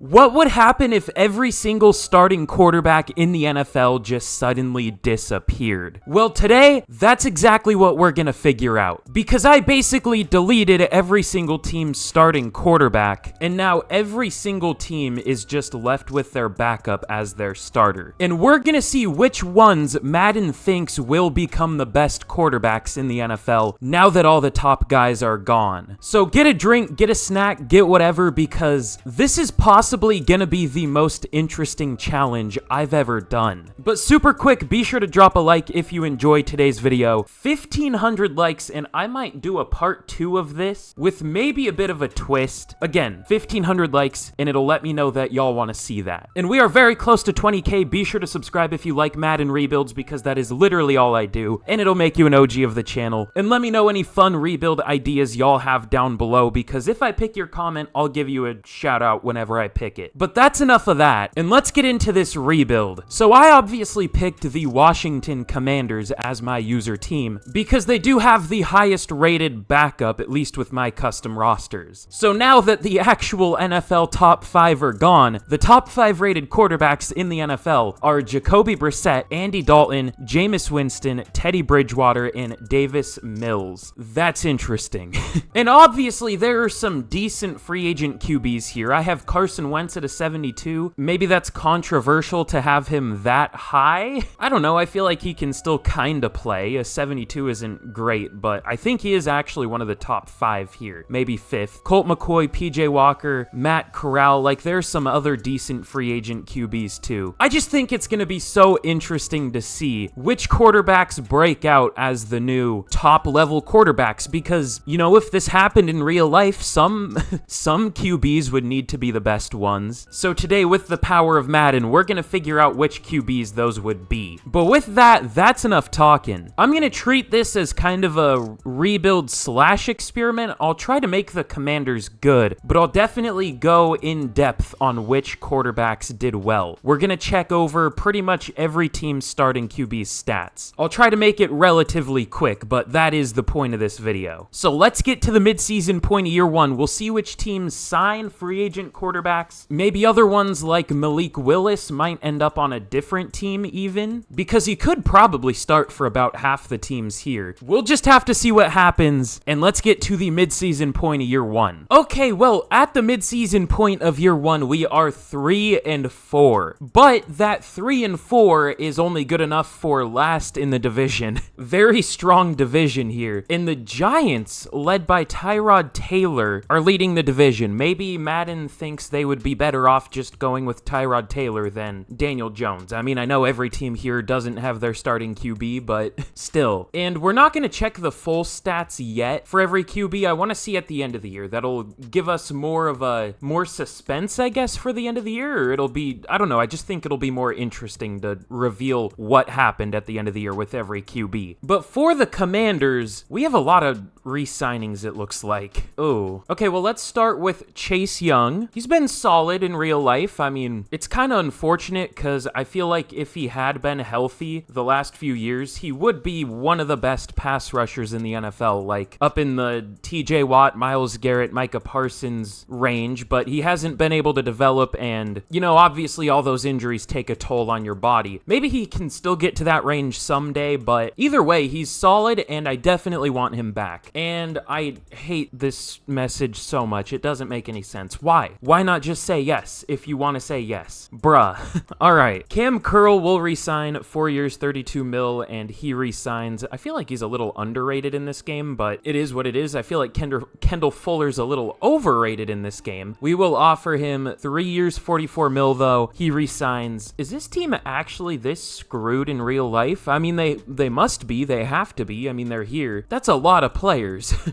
What would happen if every single starting quarterback in the NFL just suddenly disappeared? Well, today, that's exactly what we're gonna figure out. Because I basically deleted every single team's starting quarterback, and now every single team is just left with their backup as their starter. And we're gonna see which ones Madden thinks will become the best quarterbacks in the NFL now that all the top guys are gone. So get a drink, get a snack, get whatever, because this is possibly gonna be the most interesting challenge I've ever done. But super quick, be sure to drop a like if you enjoyed today's video. 1,500 likes and I might do a part 2 of this with maybe a bit of a twist. Again, 1,500 likes and it'll let me know that y'all want to see that. And we are very close to 20k. Be sure to subscribe if you like Madden rebuilds, because that is literally all I do, and it'll make you an OG of the channel. And let me know any fun rebuild ideas y'all have down below, because if I pick your comment, I'll give you a shout out whenever I pick it. But that's enough of that, and let's get into this rebuild. So I obviously picked the Washington Commanders as my user team because they do have the highest rated backup, at least with my custom rosters. So now that the actual NFL top 5 are gone, the top 5 rated quarterbacks in the NFL are Jacoby Brissett, Andy Dalton, Jameis Winston, Teddy Bridgewater, and Davis Mills. That's interesting. And obviously there are some decent free agent QBs here. I have Carson Wentz at a 72. Maybe that's controversial to have him that high. I don't know. I feel like he can still kind of play. A 72 isn't great, but I think he is actually one of the top 5 here. Maybe 5th. Colt McCoy, PJ Walker, Matt Corral. Like, there's some other decent free agent QBs too. I just think it's going to be so interesting to see which quarterbacks break out as the new top level quarterbacks, because, you know, if this happened in real life, some QBs would need to be the best ones. So today, with the power of Madden, we're gonna figure out which QBs those would be. But with that, that's enough talking. I'm gonna treat this as kind of a rebuild / experiment. I'll try to make the Commanders good, but I'll definitely go in depth on which quarterbacks did well. We're gonna check over pretty much every team's starting QB's stats. I'll try to make it relatively quick, but that is the point of this video. So let's get to the midseason point of year 1. We'll see which teams sign free agent quarterbacks. Maybe other ones like Malik Willis might end up on a different team even, because he could probably start for about half the teams here. We'll just have to see what happens, and let's get to the midseason point of year 1. Okay, well, at the midseason point of year 1, we are 3-4, but that 3-4 is only good enough for last in the division. Very strong division here. And the Giants, led by Tyrod Taylor, are leading the division. Maybe Madden thinks they would be better off just going with Tyrod Taylor than Daniel Jones. I mean, I know every team here doesn't have their starting QB, but still. And we're not going to check the full stats yet for every QB. I want to see at the end of the year. That'll give us more suspense, I guess, for the end of the year. Or it'll be, I don't know, I just think it'll be more interesting to reveal what happened at the end of the year with every QB. But for the Commanders, we have a lot of re-signings, it looks like. Oh, okay, well, let's start with Chase Young. He's been solid in real life. I mean, it's kind of unfortunate because I feel like if he had been healthy the last few years, he would be one of the best pass rushers in the NFL, like up in the TJ Watt, Myles Garrett, Micah Parsons range, but he hasn't been able to develop, and, you know, obviously all those injuries take a toll on your body. Maybe he can still get to that range someday, but either way, he's solid, and I definitely want him back. And I hate this message so much. It doesn't make any sense. Why? Why not just say yes if you want to say yes? Bruh. All right. Cam Curl will resign 4 years, 32 mil, and he resigns. I feel like he's a little underrated in this game, but it is what it is. I feel like Kendall Fuller's a little overrated in this game. We will offer him 3 years, 44 mil, though. He resigns. Is this team actually this screwed in real life? I mean, they must be. They have to be. I mean, they're here. That's a lot of players.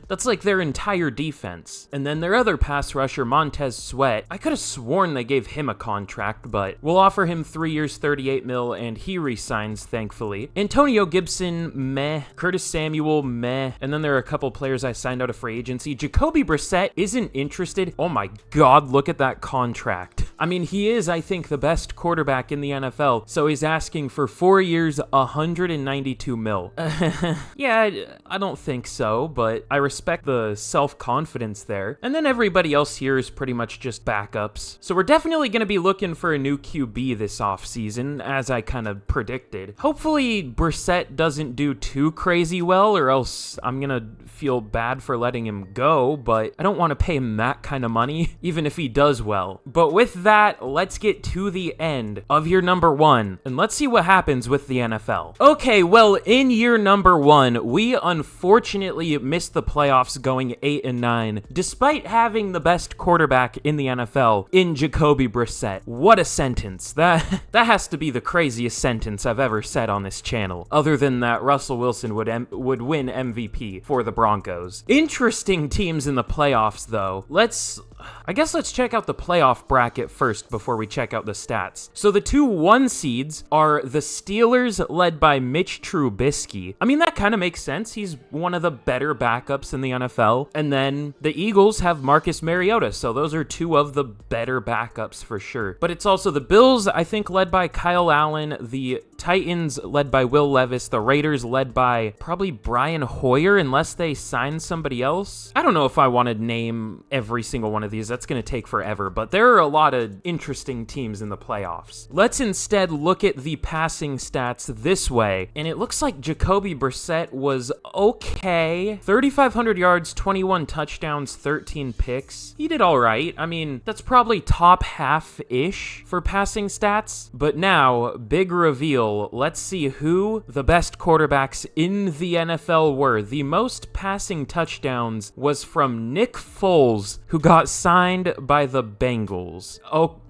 That's like their entire defense. And then their other pass rusher, Montez Sweat, I could have sworn they gave him a contract, but we'll offer him 3 years, 38 mil, and he resigns, thankfully. Antonio Gibson, meh. Curtis Samuel, meh. And then there are a couple players I signed out of free agency. Jacoby Brissett isn't interested. Oh my God, look at that contract. I mean, he is, I think, the best quarterback in the NFL, so he's asking for 4 years, 192 mil. Yeah, I don't think so, but I respect the self-confidence there. And then everybody else here is pretty much just backups. So we're definitely going to be looking for a new QB this offseason, as I kind of predicted. Hopefully, Brissett doesn't do too crazy well, or else I'm going to feel bad for letting him go, but I don't want to pay him that kind of money, even if he does well. But with that, let's get to the end of year number 1, and let's see what happens with the NFL. Okay, well, in year number 1, we unfortunately missed the playoffs going 8-9, despite having the best quarterback in the NFL in Jacoby Brissett. What a sentence. That has to be the craziest sentence I've ever said on this channel, other than that Russell Wilson would win MVP for the Broncos. Interesting teams in the playoffs, though. I guess let's check out the playoff bracket first before we check out the stats. So the 2 1 seeds are the Steelers, led by Mitch Trubisky. I mean, that kind of makes sense. He's one of the better backups in the NFL. And then the Eagles have Marcus Mariota, so those are 2 of the better backups for sure. But it's also the Bills, I think, led by Kyle Allen, the Titans led by Will Levis, the Raiders led by probably Brian Hoyer, unless they sign somebody else. I don't know if I want to name every single one of these. That's going to take forever, but there are a lot of interesting teams in the playoffs. Let's instead look at the passing stats this way, and it looks like Jacoby Brissett was okay. 3,500 yards, 21 touchdowns, 13 picks. He did all right. I mean, that's probably top half-ish for passing stats. But now, big reveal. Let's see who the best quarterbacks in the NFL were. The most passing touchdowns was from Nick Foles, who got signed by the Bengals.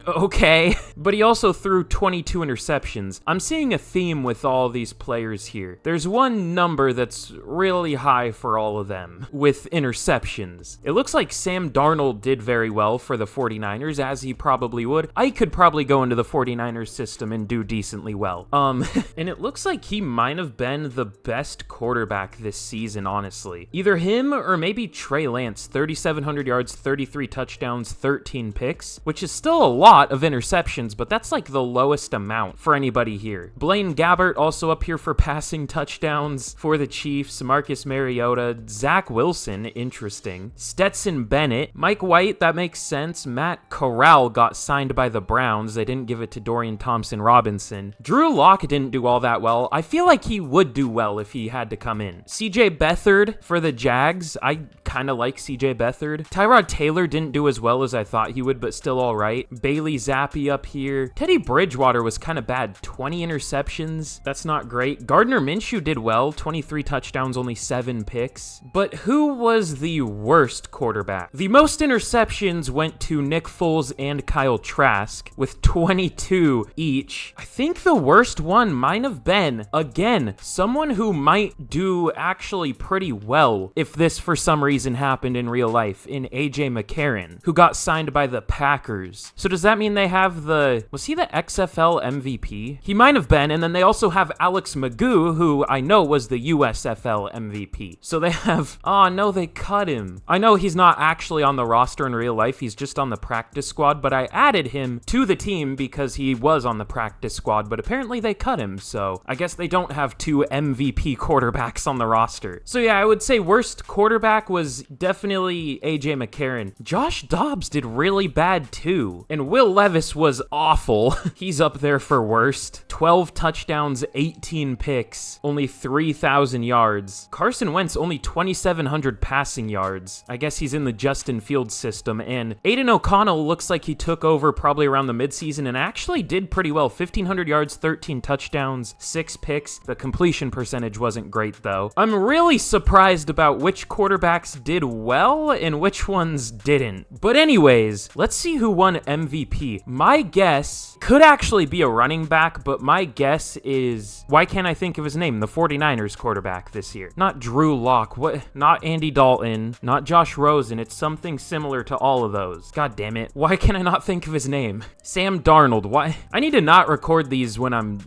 Okay, but he also threw 22 interceptions. I'm seeing a theme with all these players here. There's one number that's really high for all of them, with interceptions. It looks like Sam Darnold did very well for the 49ers, as he probably would. I could probably go into the 49ers system and do decently well. And it looks like he might have been the best quarterback this season, honestly. Either him or maybe Trey Lance. 3,700 yards, 33 touchdowns, 13 picks, which is still a lot of interceptions, but that's like the lowest amount for anybody here. Blaine Gabbert also up here for passing touchdowns for the Chiefs. Marcus Mariota, Zach Wilson, interesting. Stetson Bennett, Mike White, that makes sense. Matt Corral got signed by the Browns. They didn't give it to Dorian Thompson-Robinson. Drew Lock didn't do all that well. I feel like he would do well if he had to come in. CJ Beathard for the Jags. I kind of like CJ Beathard. Tyrod Taylor didn't do as well as I thought he would, but still all right. Bailey Zappi up here. Teddy Bridgewater was kind of bad. 20 interceptions. That's not great. Gardner Minshew did well. 23 touchdowns, only 7 picks. But who was the worst quarterback? The most interceptions went to Nick Foles and Kyle Trask with 22 each. I think the worst one might have been, again, someone who might do actually pretty well if this for some reason happened in real life, in AJ McCarron, who got signed by the Packers. So does that mean they have was he the XFL MVP? He might have been, and then they also have Alex Magoo, who I know was the USFL MVP. So they have, oh no, they cut him. I know he's not actually on the roster in real life, he's just on the practice squad, but I added him to the team because he was on the practice squad, but apparently they cut him, so I guess they don't have 2 MVP quarterbacks on the roster. So yeah, I would say worst quarterback was definitely AJ McCarron. Josh Dobbs did really bad too, and Will Levis was awful. He's up there for worst. 12 touchdowns, 18 picks, only 3,000 yards. Carson Wentz only 2,700 passing yards. I guess he's in the Justin Fields system, and Aiden O'Connell looks like he took over probably around the midseason and actually did pretty well. 1,500 yards, 13 touchdowns, 6 picks. The completion percentage wasn't great though. I'm really surprised about which quarterbacks did well and which ones didn't. But anyways, let's see who won MVP. My guess could actually be a running back, but my guess is, why can't I think of his name? The 49ers quarterback this year. Not Drew Lock, not Andy Dalton, not Josh Rosen. It's something similar to all of those. God damn it. Why can I not think of his name? Sam Darnold. Why? I need to not record these when I'm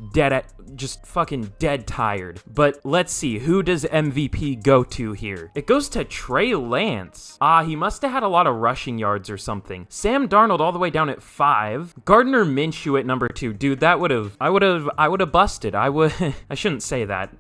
just fucking dead tired. But let's see, who does MVP go to here? It goes to Trey Lance. He must have had a lot of rushing yards or something. Sam Darnold all the way down at 5. Gardner Minshew at number 2. Dude, I would have busted. I shouldn't say that.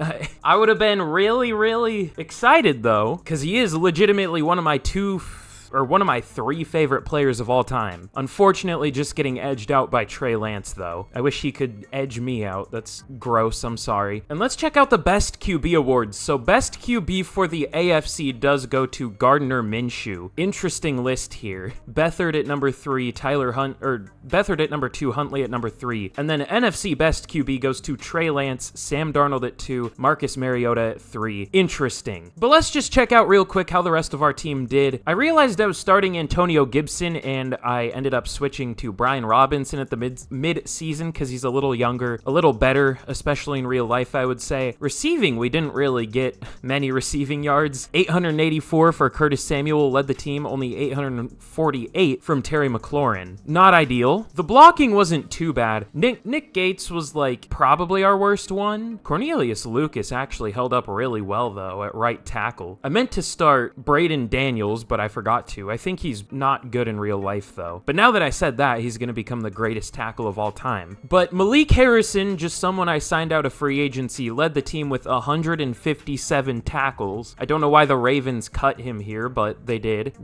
I would have been really, really excited though, because he is legitimately one of my 3 favorite players of all time. Unfortunately, just getting edged out by Trey Lance, though. I wish he could edge me out. That's gross, I'm sorry. And let's check out the Best QB awards. So Best QB for the AFC does go to Gardner Minshew. Interesting list here. Beathard at number 3, Beathard at number 2, Huntley at number 3. And then NFC Best QB goes to Trey Lance, Sam Darnold at 2, Marcus Mariota at 3. Interesting. But let's just check out real quick how the rest of our team did. I realized I was starting Antonio Gibson, and I ended up switching to Brian Robinson at the mid-season because he's a little younger, a little better, especially in real life, I would say. Receiving, we didn't really get many receiving yards. 884 for Curtis Samuel led the team, only 848 from Terry McLaurin. Not ideal. The blocking wasn't too bad. Nick Gates was like probably our worst one. Cornelius Lucas actually held up really well though at right tackle. I meant to start Braden Daniels, but I forgot to. I think he's not good in real life though. But now that I said that, he's going to become the greatest tackle of all time. But Malik Harrison, just someone I signed out of free agency, led the team with 157 tackles. I don't know why the Ravens cut him here, but they did.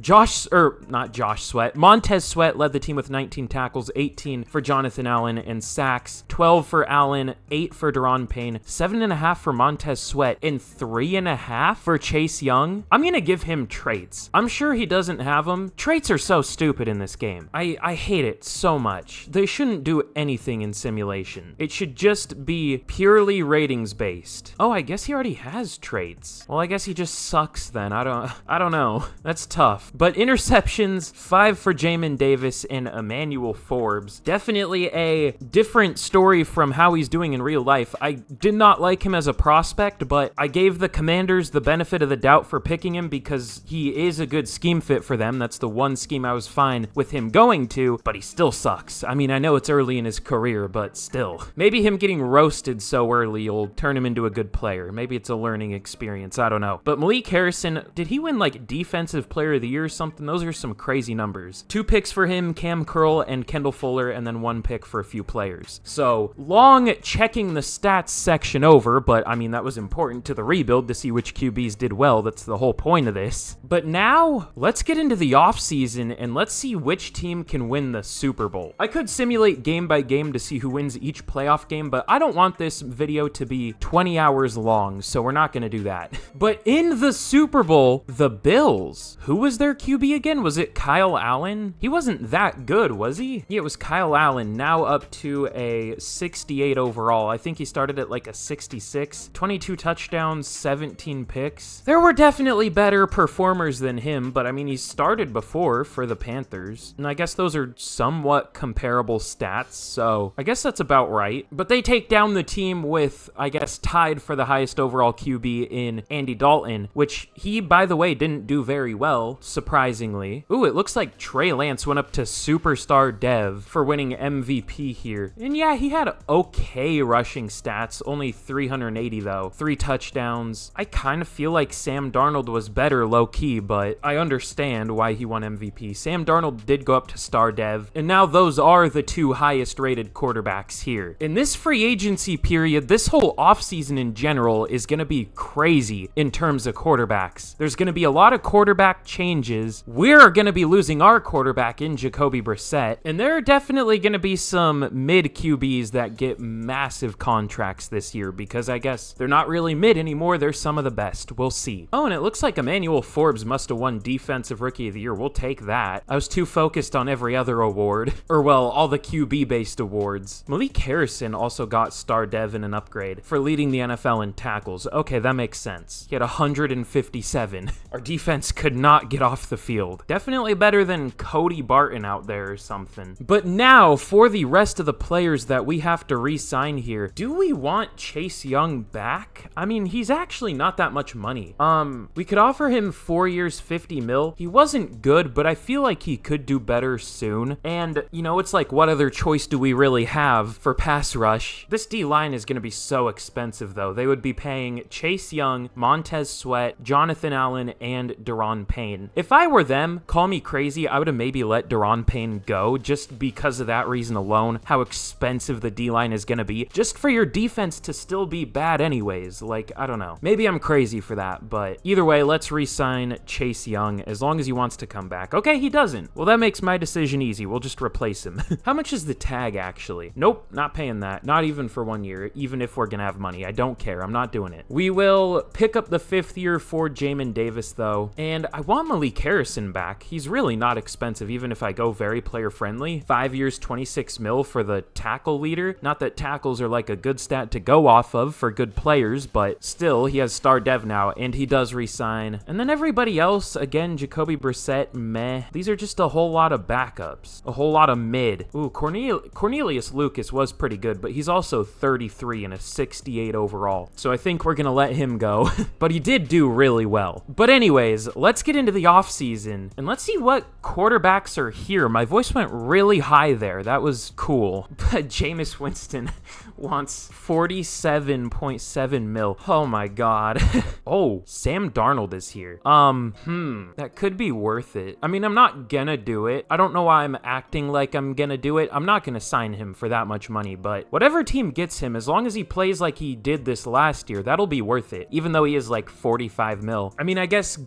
Montez Sweat led the team with 19 tackles, 18 for Jonathan Allen, and sacks, 12 for Allen, 8 for Daron Payne, 7.5 for Montez Sweat, and 3.5 for Chase Young. I'm going to give him traits. I'm sure he doesn't have them. Traits are so stupid in this game. I hate it so much. They shouldn't do anything in simulation. It should just be purely ratings based. Oh, I guess he already has traits. Well, I guess he just sucks then. I don't know. That's tough. But interceptions, 5 for Jamin Davis and Emmanuel Forbes. Definitely a different story from how he's doing in real life. I did not like him as a prospect, but I gave the Commanders the benefit of the doubt for picking him because he is a good scheme fit for them. That's the one scheme I was fine with him going to, but he still sucks. I mean, I know it's early in his career, but still. Maybe him getting roasted so early will turn him into a good player. Maybe it's a learning experience. I don't know. But Malik Harrison, did he win like Defensive Player of the Year or something? Those are some crazy numbers. 2 picks for him, Cam Curl and Kendall Fuller, and then 1 pick for a few players. So long checking the stats section over, but I mean, that was important to the rebuild to see which QBs did well. That's the whole point of this. But now let's get into the offseason and let's see which team can win the Super Bowl. I could simulate game by game to see who wins each playoff game, but I don't want this video to be 20 hours long, so we're not going to do that. But in the Super Bowl, the Bills, who was their QB again? Was it Kyle Allen? He wasn't that good, was he? Yeah, it was Kyle Allen, now up to a 68 overall. I think he started at like a 66. 22 touchdowns, 17 picks. There were definitely better performers than him, but I mean, he started before for the Panthers, and I guess those are somewhat comparable stats, so I guess that's about right. But they take down the team with, I guess, tied for the highest overall QB in Andy Dalton, which he, by the way, didn't do very well, surprisingly. Ooh, it looks like Trey Lance went up to Superstar Dev for winning MVP here. And yeah, he had okay rushing stats, only 380 though. 3 touchdowns. I kind of feel like Sam Darnold was better low-key, but I understand why he won MVP. Sam Darnold did go up to Star Dev, and now those are the 2 highest rated quarterbacks here. In this free agency period, this whole offseason in general is going to be crazy in terms of quarterbacks. There's going to be a lot of quarterback changes. We're going to be losing our quarterback in Jacoby Brissett, and there are definitely going to be some mid QBs that get massive contracts this year because I guess they're not really mid anymore. They're some of the best. We'll see. Oh, and it looks like Emmanuel Forbes must have won Defensive Rookie of the Year. We'll take that. I was too focused on every other award, or well, all the QB-based awards. Malik Harrison also got Star Dev in an upgrade for leading the NFL in tackles. Okay, that makes sense. He had 157. Our defense could not get off the field. Definitely better than Cody Barton out there or something. But now, for the rest of the players that we have to re-sign here, do we want Chase Young back? I mean, he's actually not that much money. We could offer him 4 years, 50 mil. He wasn't good, but I feel like he could do better soon. And, you know, it's like, what other choice do we really have for pass rush? This D-line is going to be so expensive, though. They would be paying Chase Young, Montez Sweat, Jonathan Allen, and Daron Payne. If I were them, call me crazy, I would have maybe let Daron Payne go just because of that reason alone, how expensive the D-line is going to be, just for your defense to still be bad anyways. Like, I don't know. Maybe I'm crazy for that, but either way, let's re-sign Chase Young as long as he wants to come back. Okay, he doesn't. Well, that makes my decision easy. We'll just replace him. How much is the tag, actually? Nope, not paying that. Not even for 1 year, even if we're going to have money. I don't care. I'm not doing it. We will pick up the 5th year for Jamin Davis, though, and I want Malik Harrison back. He's really not expensive, even if I go very player-friendly. 5 years, 26 mil for the tackle leader. Not that tackles are like a good stat to go off of for good players, but still, he has star dev now, and he does resign. And then everybody else, again, Jacoby Brissett, meh. These are just a whole lot of backups. A whole lot of mid. Ooh, Cornelius Lucas was pretty good, but he's also 33 and a 68 overall. So I think we're gonna let him go. But he did do really well. But anyways, let's get into the offseason, and let's see what quarterbacks are here. My voice went really high there. That was cool. But Jameis Winston wants 47.7 mil. Oh my god. Oh, Sam Darnold is here. That could be worth it. I mean, I'm not gonna do it. I don't know why I'm acting like I'm gonna do it. I'm not gonna sign him for that much money, but whatever team gets him, as long as he plays like he did this last year, that'll be worth it, even though he is like 45 mil. I mean, I guess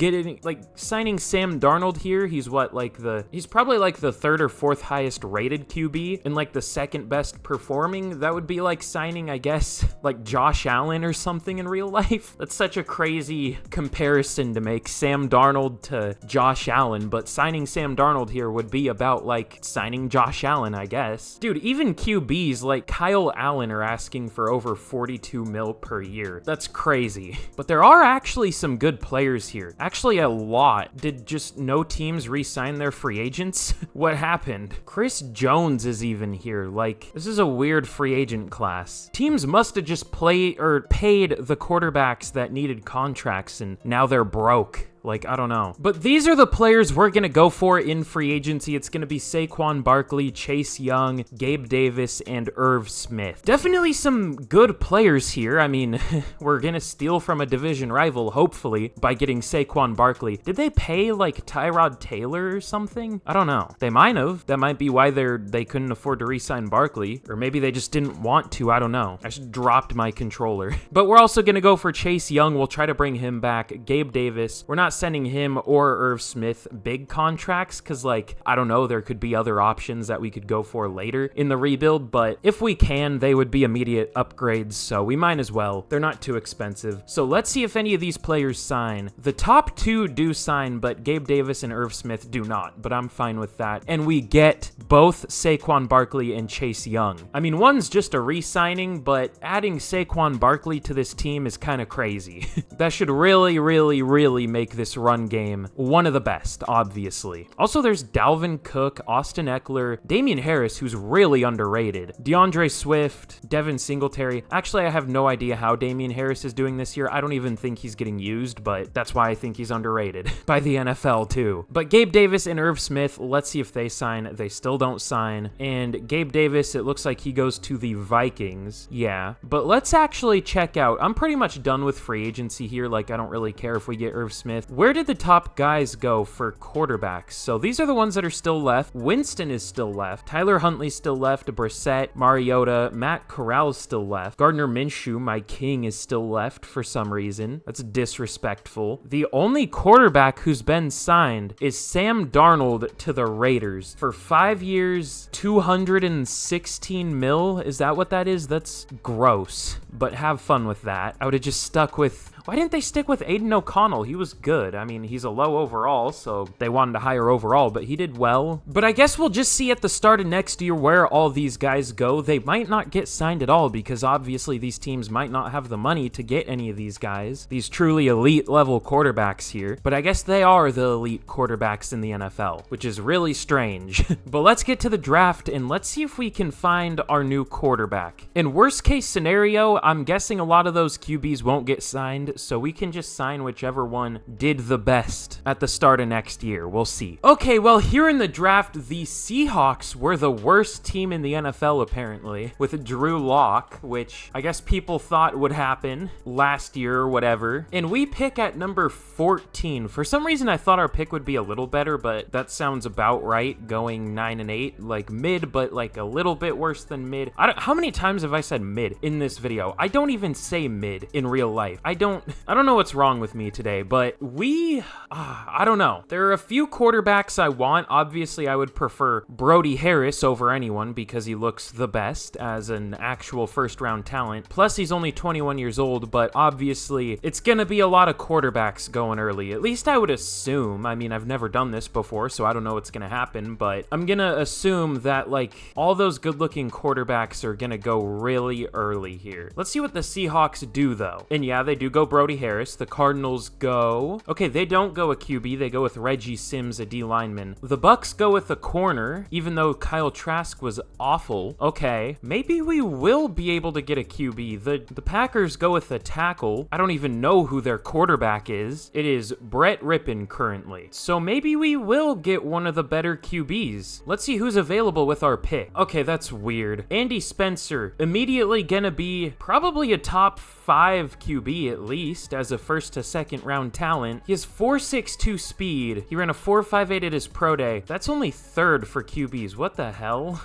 signing Sam Darnold here, he's probably like the 3rd or 4th highest rated QB and like the 2nd best performing. That would be like signing, I guess, like Josh Allen or something in real life. That's such a crazy comparison to make, Sam Darnold to Josh Allen, but signing Sam Darnold here would be about like signing Josh Allen, I guess. Dude, even QBs like Kyle Allen are asking for over 42 mil per year. That's crazy. But there are actually some good players here. Actually, a lot. Did just no teams re-sign their free agents? What happened? Chris Jones is even here. Like, this is a weird free agent class. Teams must have just paid the quarterbacks that needed contracts, and now they're broke. Like, I don't know. But these are the players we're going to go for in free agency. It's going to be Saquon Barkley, Chase Young, Gabe Davis, and Irv Smith. Definitely some good players here. I mean, we're going to steal from a division rival, hopefully, by getting Saquon Barkley. Did they pay, like, Tyrod Taylor or something? I don't know. They might have. That might be why they couldn't afford to re-sign Barkley. Or maybe they just didn't want to. I don't know. I just dropped my controller. But we're also going to go for Chase Young. We'll try to bring him back. Gabe Davis. We're not sending him or Irv Smith big contracts because, like, I don't know, there could be other options that we could go for later in the rebuild, but if we can, they would be immediate upgrades, so we might as well. They're not too expensive. So let's see if any of these players sign. The top 2 do sign, but Gabe Davis and Irv Smith do not, but I'm fine with that. And we get both Saquon Barkley and Chase Young. I mean, one's just a re-signing, but adding Saquon Barkley to this team is kind of crazy. That should really, really, really make this run game one of the best, obviously. Also, there's Dalvin Cook, Austin Eckler, Damian Harris, who's really underrated, DeAndre Swift, Devin Singletary. Actually, I have no idea how Damian Harris is doing this year. I don't even think he's getting used, but that's why I think he's underrated by the NFL too. But Gabe Davis and Irv Smith, let's see if they sign. They still don't sign. And Gabe Davis, it looks like he goes to the Vikings. Yeah, but let's actually check out. I'm pretty much done with free agency here. Like, I don't really care if we get Irv Smith. Where did the top guys go for quarterbacks? So these are the ones that are still left. Winston is still left. Tyler Huntley's still left. Brissett, Mariota, Matt Corral's still left. Gardner Minshew, my king, is still left for some reason. That's disrespectful. The only quarterback who's been signed is Sam Darnold to the Raiders for 5 years, 216 mil. Is that what that is? That's gross, but have fun with that. I would have just stuck with... Why didn't they stick with Aiden O'Connell? He was good. I mean, he's a low overall, so they wanted to hire overall, but he did well. But I guess we'll just see at the start of next year where all these guys go. They might not get signed at all because obviously these teams might not have the money to get any of these guys, these truly elite level quarterbacks here. But I guess they are the elite quarterbacks in the NFL, which is really strange. But let's get to the draft and let's see if we can find our new quarterback. In worst case scenario, I'm guessing a lot of those QBs won't get signed. trade, so we can just sign whichever one did the best at the start of next year. We'll see. Okay, well, here in the draft, the Seahawks were the worst team in the NFL, apparently, with Drew Lock, which I guess people thought would happen last year or whatever. And we pick at number 14. For some reason, I thought our pick would be a little better, but that sounds about right, going 9 and 8, like mid, but like a little bit worse than mid. How many times have I said mid in this video? I don't even say mid in real life. I don't know what's wrong with me today, but I don't know. There are a few quarterbacks I want. Obviously, I would prefer Brody Harris over anyone because he looks the best as an actual first-round talent. Plus, he's only 21 years old, but obviously, it's gonna be a lot of quarterbacks going early. At least I would assume. I mean, I've never done this before, so I don't know what's gonna happen, but I'm gonna assume that, like, all those good-looking quarterbacks are gonna go really early here. Let's see what the Seahawks do, though. And yeah, they do go Brody Harris. The Cardinals go... Okay, they don't go a QB. They go with Reggie Sims, a D lineman. The Bucks go with a corner, even though Kyle Trask was awful. Okay, maybe we will be able to get a QB. The Packers go with a tackle. I don't even know who their quarterback is. It is Brett Rippon currently. So maybe we will get one of the better QBs. Let's see who's available with our pick. Okay, that's weird. Andy Spencer, immediately gonna be probably a top 5 QB at least as a first to second round talent. He has 4.62 speed. He ran a 4.58 at his pro day. That's only third for QBs. What the hell?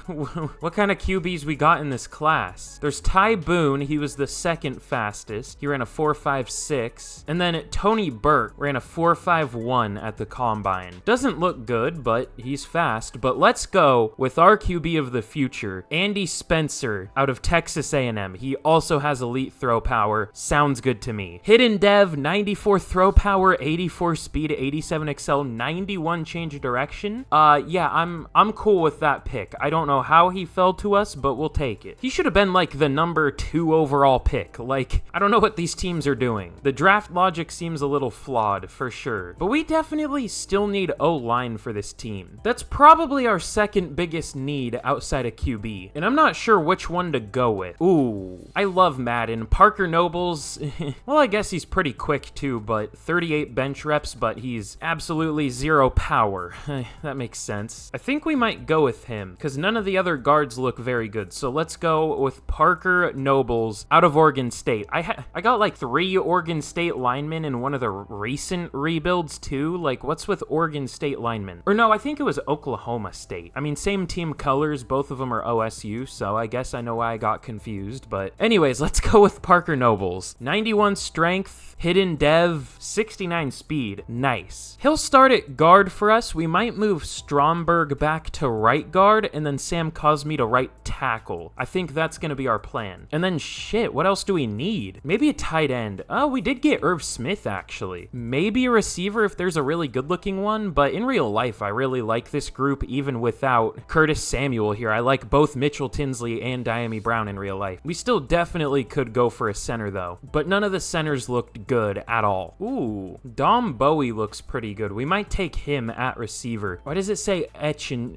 What kind of QBs we got in this class? There's Ty Boone. He was the second fastest. He ran a 4.56. And then Tony Burke ran a 4.51 at the combine. Doesn't look good, but he's fast. But let's go with our QB of the future, Andy Spencer out of Texas A&M. He also has elite throw power. Sounds good to me. Hidden Dev, 94 throw power, 84 speed, 87 excel, 91 change of direction. Yeah, I'm cool with that pick. I don't know how he fell to us, but we'll take it. He should have been like the number 2 overall pick. Like, I don't know what these teams are doing. The draft logic seems a little flawed, for sure. But we definitely still need O-line for this team. That's probably our second biggest need outside of QB. And I'm not sure which one to go with. Ooh, I love Madden. Parker Nobles, well, I guess he's pretty quick too, but 38 bench reps, but he's absolutely 0 power. That makes sense. I think we might go with him, because none of the other guards look very good. So let's go with Parker Nobles out of Oregon State. I got like 3 Oregon State linemen in one of the recent rebuilds too. Like, what's with Oregon State linemen? Or no, I think it was Oklahoma State. I mean, same team colors, both of them are OSU, so I guess I know why I got confused. But anyways, let's go with Parker Nobles. 91 strength, hidden dev, 69 speed. Nice. He'll start at guard for us. We might move Stromberg back to right guard and then Sam Cosme to right tackle. I think that's going to be our plan. And then shit, what else do we need? Maybe a tight end. Oh, we did get Irv Smith actually. Maybe a receiver if there's a really good looking one, but in real life, I really like this group even without Curtis Samuel here. I like both Mitchell Tinsley and Diami Brown in real life. We still definitely could go for a center though, but none of the centers looked good at all. Ooh, Dom Bowie looks pretty good. We might take him at receiver. Why does it say Etchin?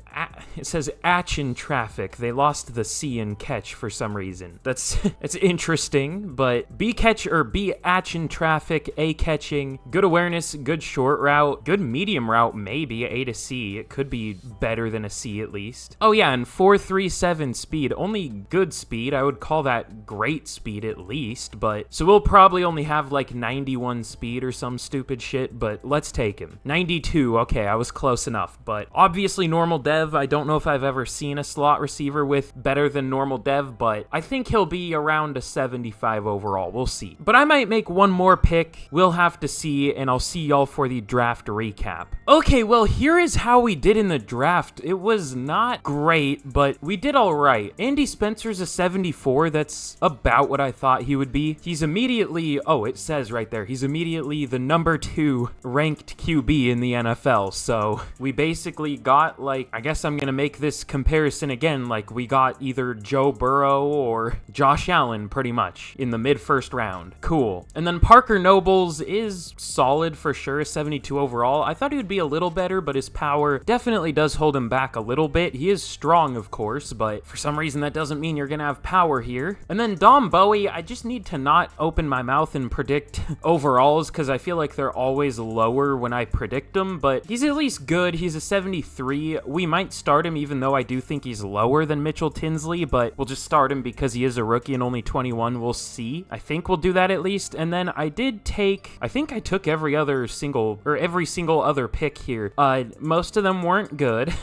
It says Atchin traffic. They lost the C in catch for some reason. That's it's interesting, but B catch or B Atchin traffic, A catching, good awareness, good short route, good medium route, maybe A to C. It could be better than a C at least. Oh yeah, and 4.37 speed, only good speed. I would call that great speed at least, but so we'll probably only have like 91 speed or some stupid shit, but let's take him. 92, okay, I was close enough, but obviously normal dev. I don't know if I've ever seen a slot receiver with better than normal dev, but I think he'll be around a 75 overall. We'll see. But I might make one more pick. We'll have to see, and I'll see y'all for the draft recap. Okay, well, here is how we did in the draft. It was not great, but we did all right. Andy Spencer's a 74. That's about what I thought he would be. He's immediately, oh, it says right there, he's immediately the number 2 ranked QB in the NFL. So we basically got, like, I guess I'm gonna make this comparison again, like we got either Joe Burrow or Josh Allen pretty much in the mid-first round. Cool. And then Parker Nobles is solid for sure, 72 overall. I thought he would be a little better, but his power definitely does hold him back a little bit. He is strong, of course, but for some reason that doesn't mean you're gonna have power here. And then Dom Bowie, I just need to not open my mouth even predict overalls because I feel like they're always lower when I predict them, but he's at least good. He's a 73. We might start him even though I do think he's lower than Mitchell Tinsley, but we'll just start him because he is a rookie and only 21. We'll see. I think we'll do that at least. And then I think I took every single other pick here. Most of them weren't good,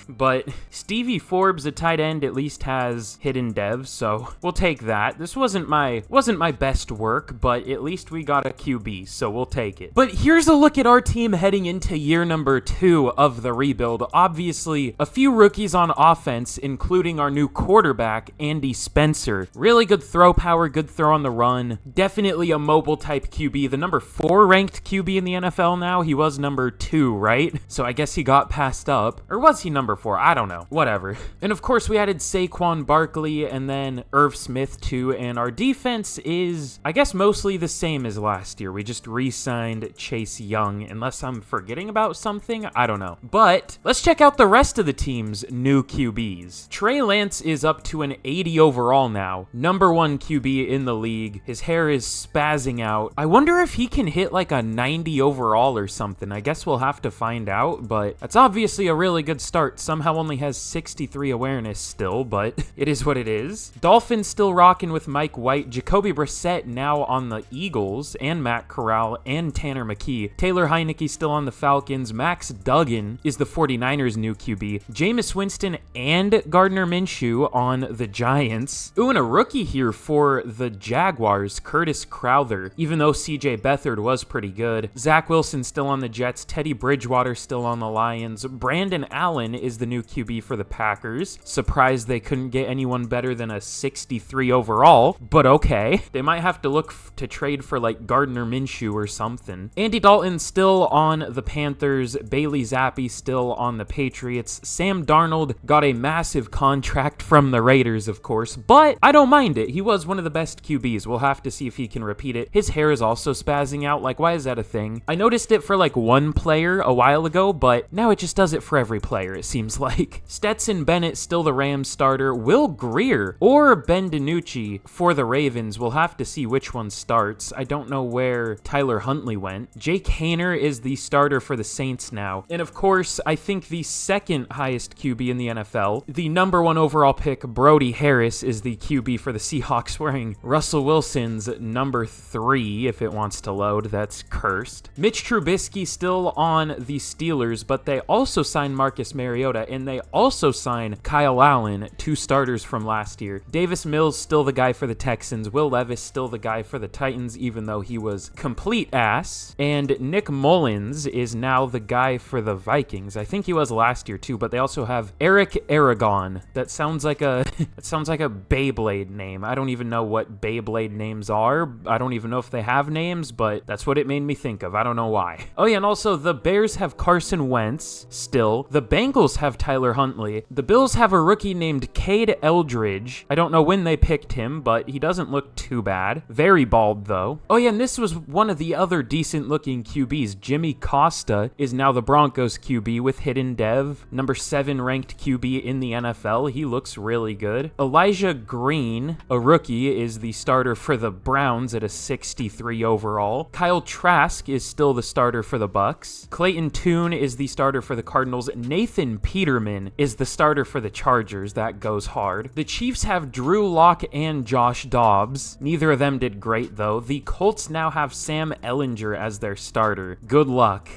but Stevie Forbes, a tight end, at least has hidden dev, so we'll take that. This wasn't my best work, but at least we got a QB, so we'll take it. But here's a look at our team heading into year number 2 of the rebuild. Obviously, a few rookies on offense, including our new quarterback, Andy Spencer. Really good throw power, good throw on the run. Definitely a mobile type QB. The number 4 ranked QB in the NFL now. He was number 2, right? So I guess he got passed up. Or was he number 4? I don't know. Whatever. And of course, we added Saquon Barkley and then Irv Smith too. And our defense is, I guess, mostly the same as last year. We just re-signed Chase Young, unless I'm forgetting about something. I don't know. But let's check out the rest of the team's new QBs. Trey Lance is up to an 80 overall now. Number 1 QB in the league. His hair is spazzing out. I wonder if he can hit like a 90 overall or something. I guess we'll have to find out, but that's obviously a really good start. Somehow only has 63 awareness still, but it is what it is. Dolphins still rocking with Mike White. Jacoby Brissett now on the Eagles, and Matt Corral and Tanner McKee. Taylor Heineke still on the Falcons. Max Duggan is the 49ers' new QB. Jameis Winston and Gardner Minshew on the Giants. Ooh, and a rookie here for the Jaguars, Curtis Crowther, even though CJ Beathard was pretty good. Zach Wilson still on the Jets. Teddy Bridgewater still on the Lions. Brandon Allen is the new QB for the Packers. Surprised they couldn't get anyone better than a 63 overall, but okay. They might have to look to trade for like Gardner Minshew or something. Andy Dalton still on the Panthers. Bailey Zappi still on the Patriots. Sam Darnold got a massive contract from the Raiders, of course, but I don't mind it. He was one of the best QBs. We'll have to see if he can repeat it. His hair is also spazzing out. Like, why is that a thing? I noticed it for like one player a while ago, but now it just does it for every player, it seems like. Stetson Bennett still the Rams starter. Will Grier or Ben DiNucci for the Ravens. We'll have to see which one starts. I don't know where Tyler Huntley went. Jake Haener is the starter for the Saints now. And of course, I think the second highest QB in the NFL, the number 1 overall pick, Brody Harris, is the QB for the Seahawks, wearing Russell Wilson's number 3. If it wants to load, that's cursed. Mitch Trubisky still on the Steelers, but they also signed Marcus Mariota, and they also signed Kyle Allen, 2 starters from last year. Davis Mills still the guy for the Texans. Will Levis still the guy for the Titans, even though he was complete ass. And Nick Mullins is now the guy for the Vikings. I think he was last year too, but they also have Eric Aragon. That sounds like a Beyblade name. I don't even know what Beyblade names are. I don't even know if they have names, but that's what it made me think of. I don't know why. Oh yeah, and also the Bears have Carson Wentz still. The Bengals have Tyler Huntley. The Bills have a rookie named Cade Eldridge. I don't know when they picked him, but he doesn't look too bad. Very bald though. Oh yeah, and this was one of the other decent looking QBs. Jimmy Costa is now the Broncos QB with hidden dev. Number 7 ranked QB in the NFL. He looks really good. Elijah Green, a rookie, is the starter for the Browns at a 63 overall. Kyle Trask is still the starter for the Bucks. Clayton Tune is the starter for the Cardinals. Nathan Peterman is the starter for the Chargers. That goes hard. The Chiefs have Drew Lock and Josh Dobbs. Neither of them did great though. The Colts now have Sam Ehlinger as their starter. Good luck.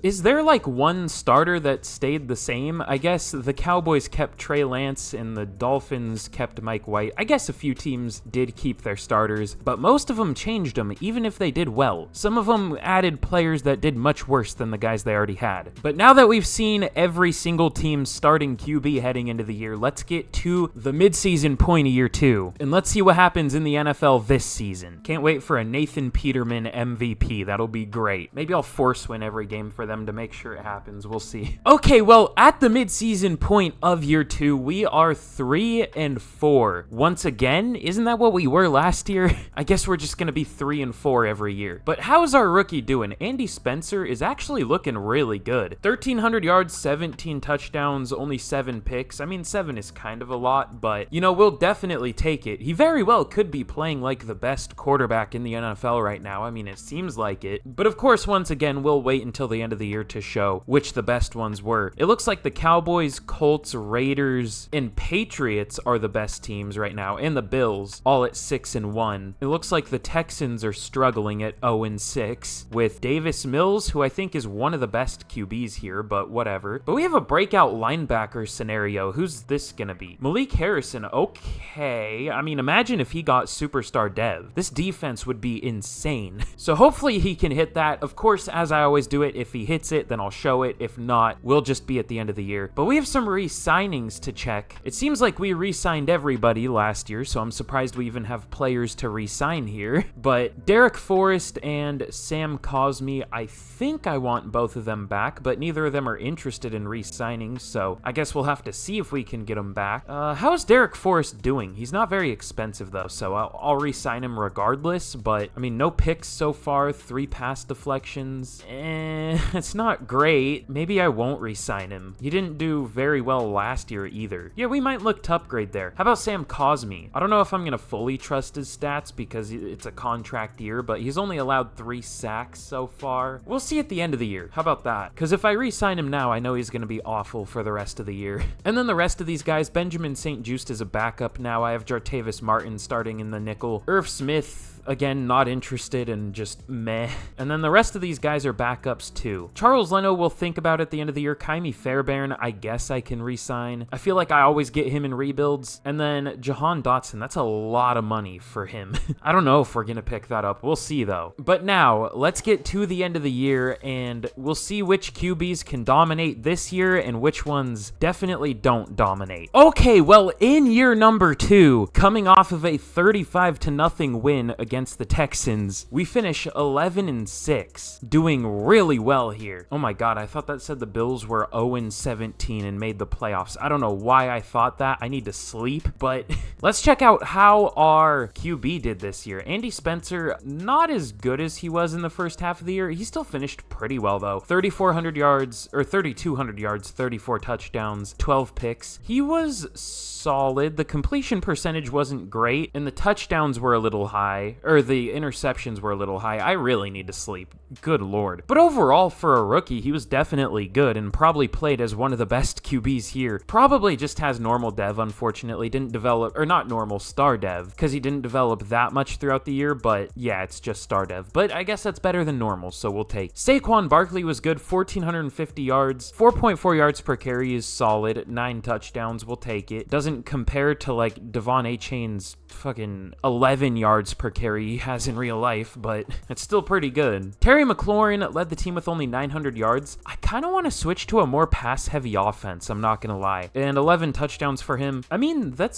Is there like one starter that stayed the same? I guess the Cowboys kept Trey Lance and the Dolphins kept Mike White. I guess a few teams did keep their starters, but most of them changed them, even if they did well. Some of them added players that did much worse than the guys they already had. But now that we've seen every single team's starting QB heading into the year, let's get to the midseason point of year 2, and let's see what happens in the NFL this season. Can't wait for a Nathan Peterman MVP. That'll be great. Maybe I'll force win every game for them to make sure it happens. We'll see. Okay, well, at the midseason point of year 2, we are 3-4. Once again, isn't that what we were last year? I guess we're just going to be 3-4 every year. But how's our rookie doing? Andy Spencer is actually looking really good. 1,300 yards, 17 touchdowns, only 7 picks. I mean, 7 is kind of a lot, but, you know, we'll definitely take it. He very well could be playing like the best quarterback in the NFL right now. I mean, it seems like it. But of course, once again, we'll wait until the end of the year to show which the best ones were. It looks like the Cowboys, Colts, Raiders, and Patriots are the best teams right now, and the Bills, all at 6-1. It looks like the Texans are struggling at 0-6, with Davis Mills, who I think is one of the best QBs here, but whatever. But we have a breakout linebacker scenario. Who's this gonna be? Malik Harrison, okay. I mean, imagine if he got superstar dev. This defense would be insane. So hopefully he can hit that. Of course, as I always do it, if he hits it, then I'll show it. If not, we'll just be at the end of the year. But we have some re-signings to check. It seems like we re-signed everybody last year, so I'm surprised we even have players to re-sign here. But Derek Forrest and Sam Cosme, I think I want both of them back, but neither of them are interested in re-signing, so I guess we'll have to see if we can get them back. How's Derek Forrest doing? He's not very expensive though, so I'll re-sign him regardless, but I mean, no picks so far, 3 pass deflections. It's not great. Maybe I won't re-sign him. He didn't do very well last year either. Yeah, we might look to upgrade there. How about Sam Cosme? I don't know if I'm gonna fully trust his stats because it's a contract year, but he's only allowed 3 sacks so far. We'll see at the end of the year. How about that? Because if I re-sign him now, I know he's gonna be awful for the rest of the year. And then the rest of these guys, Benjamin St. Just is a backup now. I have Jartavis Martin starting in the nickel. Irv Smith, again, not interested and just meh. And then the rest of these guys are backups too. Charles Leno will think about at the end of the year. Kaimi Fairbairn, I guess I can re-sign. I feel like I always get him in rebuilds. And then Jahan Dotson, that's a lot of money for him. I don't know if we're gonna pick that up. We'll see though. But now, let's get to the end of the year and we'll see which QBs can dominate this year and which ones definitely don't dominate. Okay, well, in year number 2, coming off of a 35-0 win against the Texans, we finish 11-6, doing really well here. Oh my god, I thought that said the Bills were 0-17 and made the playoffs. I don't know why I thought that. I need to sleep, but let's check out how our QB did this year. Andy Spencer, not as good as he was in the first half of the year. He still finished pretty well though. 3,400 yards, or 3,200 yards, 34 touchdowns, 12 picks. He was solid. The completion percentage wasn't great, and the touchdowns were a little high, or the interceptions were a little high. I really need to sleep. Good lord. But overall, for a rookie, he was definitely good and probably played as one of the best QBs here. Probably just has normal dev, unfortunately. Didn't develop, or not normal, star dev, because he didn't develop that much throughout the year, but yeah, it's just star dev. But I guess that's better than normal, so we'll take. Saquon Barkley was good, 1,450 yards, 4.4 yards per carry is solid, 9 touchdowns, we'll take it. Doesn't compare to like Devon A-Chain's fucking 11 yards per carry he has in real life, but it's still pretty good. Terry McLaurin led the team with only 900 yards. I kind of want to switch to a more pass-heavy offense, I'm not gonna lie. And 11 touchdowns for him. I mean, that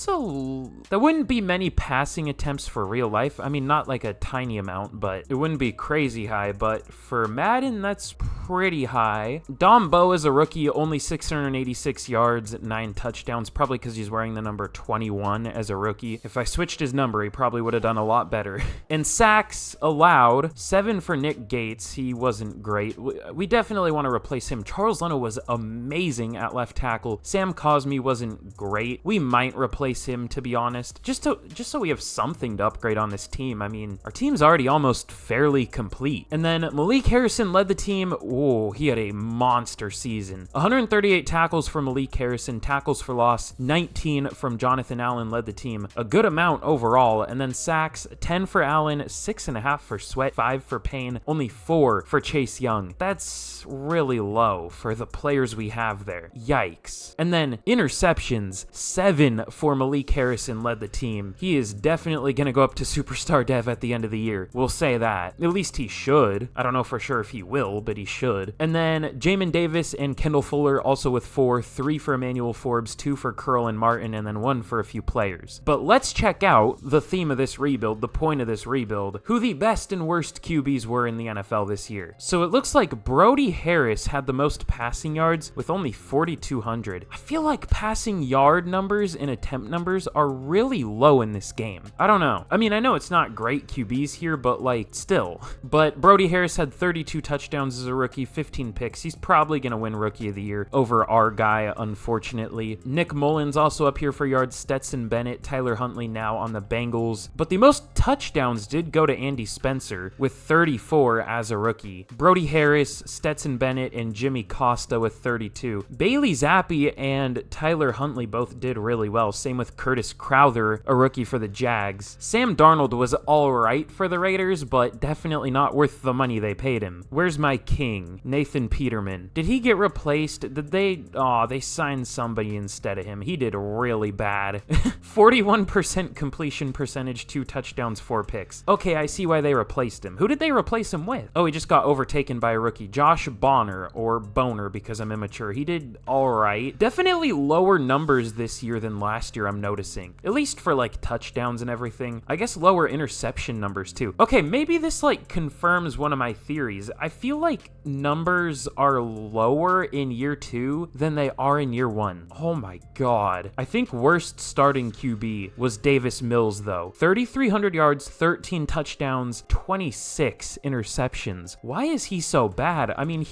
wouldn't be many passing attempts for real life. I mean, not like a tiny amount, but it wouldn't be crazy high. But for Madden, that's pretty high. Dom Bowe is a rookie, only 686 yards, 9 touchdowns, probably because he's wearing the number 21 as a rookie. If I switched his number, he probably would have done a lot better. And sacks allowed, 7 for Nick Gates. He wasn't great. We definitely want to replace him. Charles Leno was amazing at left tackle. Sam Cosme wasn't great. We might replace him, to be honest, just so we have something to upgrade on this team. I mean, our team's already almost fairly complete. And then Malik Harrison led the team. Oh, he had a monster season. 138 tackles for Malik Harrison, tackles for loss, 19 from Jonathan Allen led the team. A good amount overall. And then sacks, 10 for Allen, 6.5 for Sweat, 5 for Payne, only 4 for Chase Young. That's really low for the players we have there. Yikes. And then interceptions, 7 for Malik Harrison led the team. He is definitely going to go up to superstar dev at the end of the year. We'll say that. At least he should. I don't know for sure if he will, but he should. And then Jamin Davis and Kendall Fuller also with 4, 3 for Emmanuel Forbes, 2 for Curl and Martin, and then 1 for a few players. But let's check out the theme of this rebuild, the point of this rebuild, who the best and worst QBs were in the NFL this year. So it looks looks like Brody Harris had the most passing yards with only 4,200. I feel like passing yard numbers and attempt numbers are really low in this game. I don't know. I mean, I know it's not great QBs here, but like still. But Brody Harris had 32 touchdowns as a rookie, 15 picks. He's probably going to win Rookie of the Year over our guy, unfortunately. Nick Mullins also up here for yards, Stetson Bennett, Tyler Huntley now on the Bengals. But the most touchdowns did go to Andy Spencer with 34 as a rookie. Brody Harris, Stetson Bennett, and Jimmy Costa with 32. Bailey Zappi and Tyler Huntley both did really well. Same with Curtis Crowther, a rookie for the Jags. Sam Darnold was all right for the Raiders, but definitely not worth the money they paid him. Where's my king? Nathan Peterman. Did he get replaced? Did they... Oh, they signed somebody instead of him. He did really bad. 41% completion percentage, 2 touchdowns, 4 picks. Okay, I see why they replaced him. Who did they replace him with? Oh, he just got overtaken by a rookie. Josh Bonner, or Boner because I'm immature. He did all right. Definitely lower numbers this year than last year, I'm noticing. At least for like touchdowns and everything. I guess lower interception numbers too. Okay, maybe this like confirms one of my theories. I feel like numbers are lower in year 2 than they are in year 1. Oh my god. I think worst starting QB was Davis Mills though. 3,300 yards, 13 touchdowns, 26 interceptions. Why is he so bad? I mean,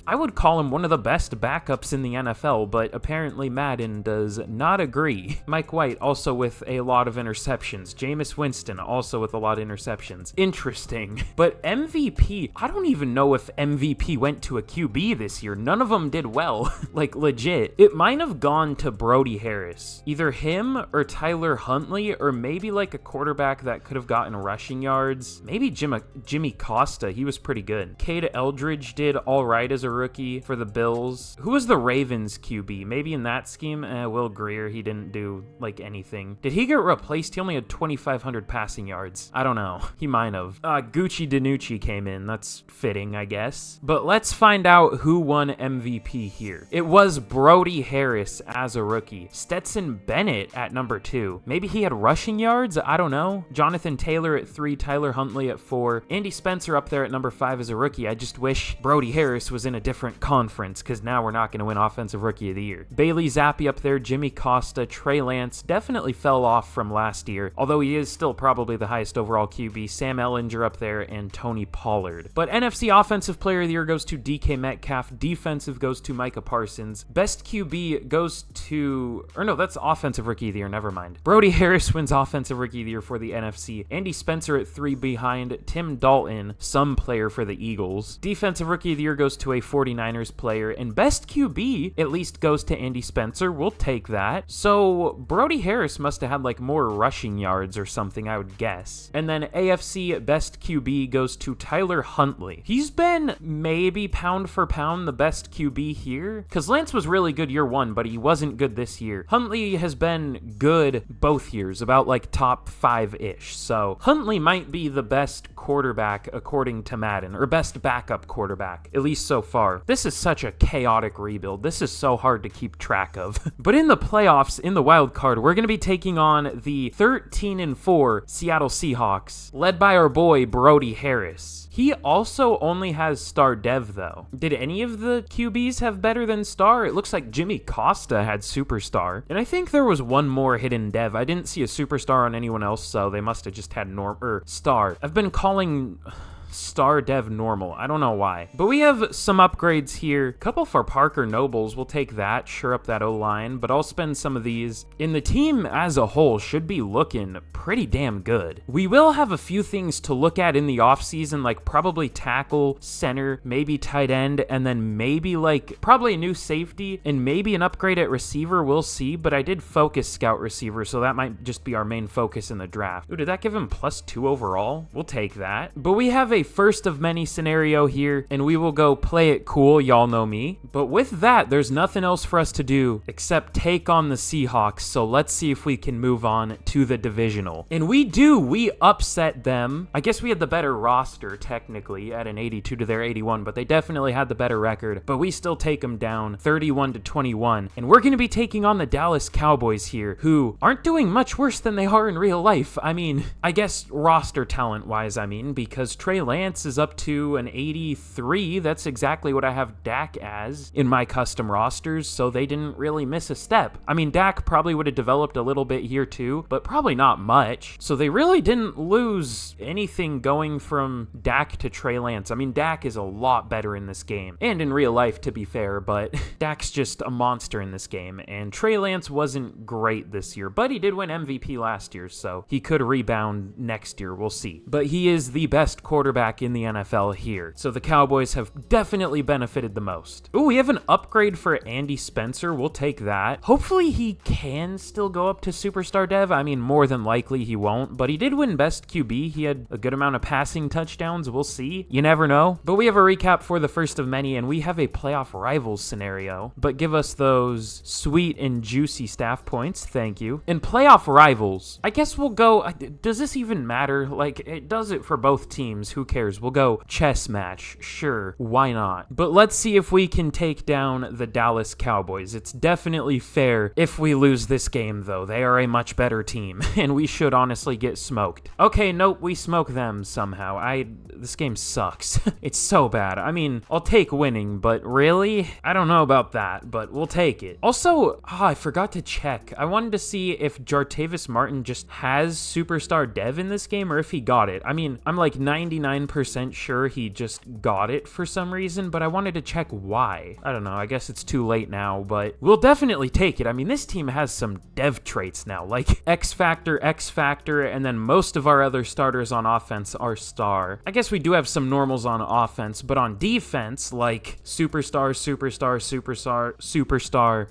I would call him one of the best backups in the NFL, but apparently Madden does not agree. Mike White also with a lot of interceptions. Jameis Winston also with a lot of interceptions. Interesting. But MVP, I don't even know if MVP went to a QB this year. None of them did well. Like legit. It might have gone to Brody Harris. Either him or Tyler Huntley, or maybe like a quarterback that could have gotten rushing yards. Maybe Jimmy Costa. He was pretty good. Cade Eldridge did all right as a rookie for the Bills. Who was the Ravens QB? Maybe in that scheme, Will Greer. He didn't do like anything. Did he get replaced? He only had 2,500 passing yards. I don't know. He might have. Gucci DiNucci came in. That's fitting, I guess. But let's find out who won MVP here. It was Brody Harris as a rookie. Stetson Bennett at number 2. Maybe he had rushing yards? I don't know. Jonathan Taylor at 3, Tyler Huntley at 4. Andy Spencer up there at number 5 as a rookie. I just wish Brody Harris was in a different conference, because now we're not going to win Offensive Rookie of the Year. Bailey Zappi up there, Jimmy Costa, Trey Lance definitely fell off from last year, although he is still probably the highest overall QB. Sam Ehlinger up there, and Tony Pollard. But NFC Offensive Player of the Year goes to DK Metcalf. Defensive goes to Micah Parsons. Best QB goes to... Or no, that's Offensive Rookie of the Year, never mind. Brody Harris wins Offensive Rookie of the Year for the NFC. Andy Spencer at 3 behind Tim Dalton, some player for the Eagles. Defensive Rookie of the Year goes to a 49ers player, and Best QB at least goes to Andy Spencer. We'll take that. So Brody Harris must have had like more rushing yards or something, I would guess. And then AFC Best QB goes to Tyler Huntley. He's been maybe pound for pound the best QB here, because Lance was really good year 1, but he wasn't good this year. Huntley has been good both years, about like top 5-ish. So Huntley might be the best quarterback according to Madden, or best backup quarterback, at least so far. This is such a chaotic rebuild. This is so hard to keep track of. But in the playoffs, in the wild card, we're going to be taking on the 13-4 Seattle Seahawks, led by our boy Brody Harris. He also only has star dev though. Did any of the QBs have better than star? It looks like Jimmy Costa had superstar. And I think there was one more hidden dev. I didn't see a superstar on anyone else, so they must have just had star. I've been calling star dev normal. I don't know why. But we have some upgrades here. Couple for Parker Nobles. We'll take that. Sure up that O-line. But I'll spend some of these. And the team as a whole should be looking pretty damn good. We will have a few things to look at in the offseason, like probably tackle, center, maybe tight end, and then maybe like probably a new safety and maybe an upgrade at receiver. We'll see. But I did focus scout receiver, so that might just be our main focus in the draft. Ooh, did that give him +2 overall? We'll take that. But we have a first of many scenario here, and we will go play it cool. Y'all know me. But with that, there's nothing else for us to do except take on the Seahawks. So let's see if we can move on to the divisional. And we do. We upset them. I guess we had the better roster technically at an 82 to their 81, but they definitely had the better record. But we still take them down 31-21. And we're going to be taking on the Dallas Cowboys here, who aren't doing much worse than they are in real life. I mean, I guess roster talent wise, because Trey Lance is up to an 83. That's exactly what I have Dak as in my custom rosters, so they didn't really miss a step. I mean, Dak probably would have developed a little bit here too, but probably not much. So they really didn't lose anything going from Dak to Trey Lance. I mean, Dak is a lot better in this game, and in real life, to be fair, but Dak's just a monster in this game, and Trey Lance wasn't great this year, but he did win MVP last year, so he could rebound next year. We'll see. But he is the best quarterback in the NFL here, so the Cowboys have definitely benefited the most. Ooh, we have an upgrade for Andy Spencer. We'll take that. Hopefully he can still go up to Superstar Dev. I mean, more than likely he won't, but he did win Best QB. He had a good amount of passing touchdowns. We'll see. You never know. But we have a recap for the first of many, and we have a playoff rivals scenario. But give us those sweet and juicy staff points. Thank you. In playoff rivals, I guess we'll go... Does this even matter? Like, it does it for both teams. Who cares? We'll go chess match. Sure. Why not? But let's see if we can take down the Dallas Cowboys. It's definitely fair if we lose this game, though. They are a much better team, and we should honestly get smoked. Okay, nope, we smoke them somehow. This game sucks. It's so bad. I mean, I'll take winning, but really? I don't know about that, but we'll take it. Also, I forgot to check. I wanted to see if Jartavis Martin just has Superstar Dev in this game, or if he got it. I mean, I'm like 99% sure he just got it for some reason, but I wanted to check why. I don't know. I guess it's too late now, but we'll definitely take it. I mean, this team has some dev traits now, like X Factor, and then most of our other starters on offense are star. I guess we do have some normals on offense, but on defense, like Superstar,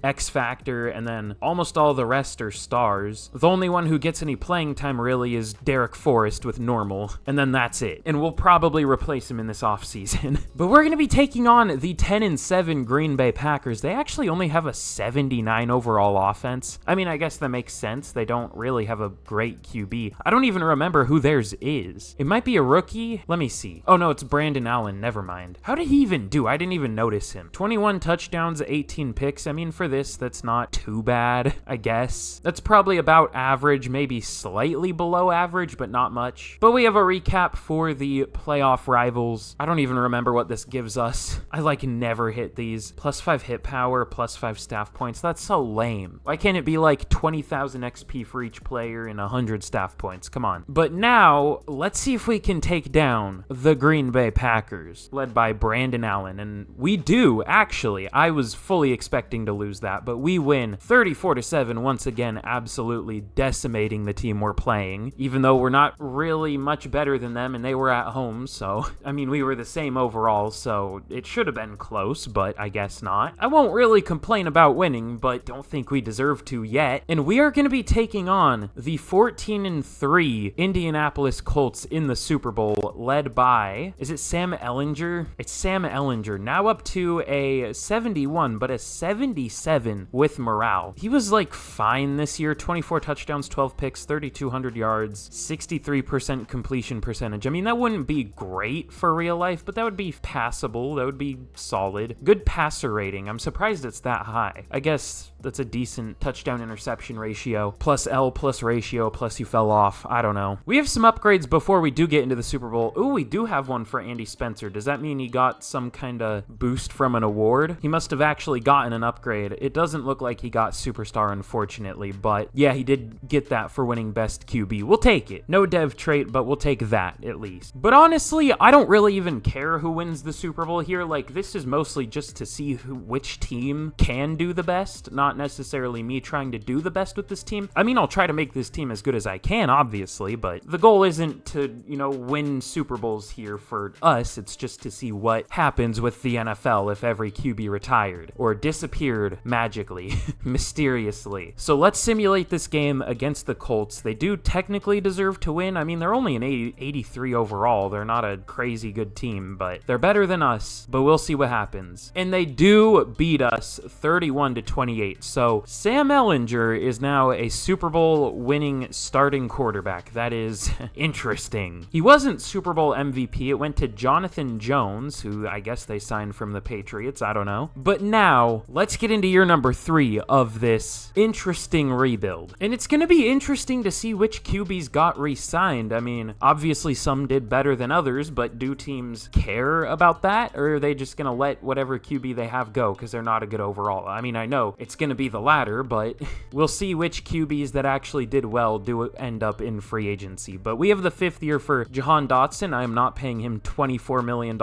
X Factor, and then almost all the rest are stars. The only one who gets any playing time really is Derek Forrest with normal, and then that's it. And we'll probably replace him in this offseason. But we're going to be taking on the 10-7 Green Bay Packers. They actually only have a 79 overall offense. I mean, I guess that makes sense. They don't really have a great QB. I don't even remember who theirs is. It might be a rookie. Let me see. Oh no, it's Brandon Allen. Never mind. How did he even do? I didn't even notice him. 21 touchdowns, 18 picks. I mean, for this, that's not too bad, I guess. That's probably about average, maybe slightly below average, but not much. But we have a recap for the playoff rivals. I don't even remember what this gives us. I like never hit these. +5 hit power, +5 staff points. That's so lame. Why can't it be like 20,000 XP for each player and 100 staff points? Come on. But now, let's see if we can take down the Green Bay Packers, led by Brandon Allen. And we do, actually. I was fully expecting to lose that, but we win 34-7, once again, absolutely decimating the team we're playing, even though we're not really much better than them, and they were at home, so, I mean, we were the same overall, so it should have been close, but I guess not. I won't really complain about winning, but don't think we deserve to yet. And we are going to be taking on the 14-3 Indianapolis Colts in the Super Bowl, led by, is it Sam Ehlinger? It's Sam Ehlinger, now up to a 71, but a 77 with morale. He was like fine this year, 24 touchdowns, 12 picks, 3,200 yards, 63% completion percentage. I mean, that wouldn't be great for real life, but that would be passable. That would be solid. Good passer rating. I'm surprised it's that high. I guess that's a decent touchdown interception ratio, plus L plus ratio, plus you fell off. I don't know. We have some upgrades before we do get into the Super Bowl. Ooh, we do have one for Andy Spencer. Does that mean he got some kind of boost from an award? He must have actually gotten an upgrade. It doesn't look like he got Superstar, unfortunately, but yeah, he did get that for winning Best QB. We'll take it. No dev trait, but we'll take that at least. But honestly, I don't really even care who wins the Super Bowl here. Like, this is mostly just to see which team can do the best, not necessarily me trying to do the best with this team. I mean, I'll try to make this team as good as I can, obviously, but the goal isn't to, you know, win Super Bowls here for us. It's just to see what happens with the NFL if every QB retired or disappeared magically, mysteriously. So let's simulate this game against the Colts. They do technically deserve to win. I mean, they're only an 83 overall. They're not a crazy good team, but they're better than us, but we'll see what happens. And they do beat us 31-28. trait. So Sam Ellinger is now a Super Bowl winning starting quarterback. That is interesting. He wasn't Super Bowl MVP. It went to Jonathan Jones, who I guess they signed from the Patriots. I don't know. But now, let's get into year number 3 of this interesting rebuild. And it's going to be interesting to see which QBs got re-signed. I mean, obviously some did better than others, but do teams care about that? Or are they just going to let whatever QB they have go because they're not a good overall? I mean, I know it's going to be the latter, but we'll see which QBs that actually did well do end up in free agency. But we have the 5th year for Jahan Dotson. I am not paying him $24 million.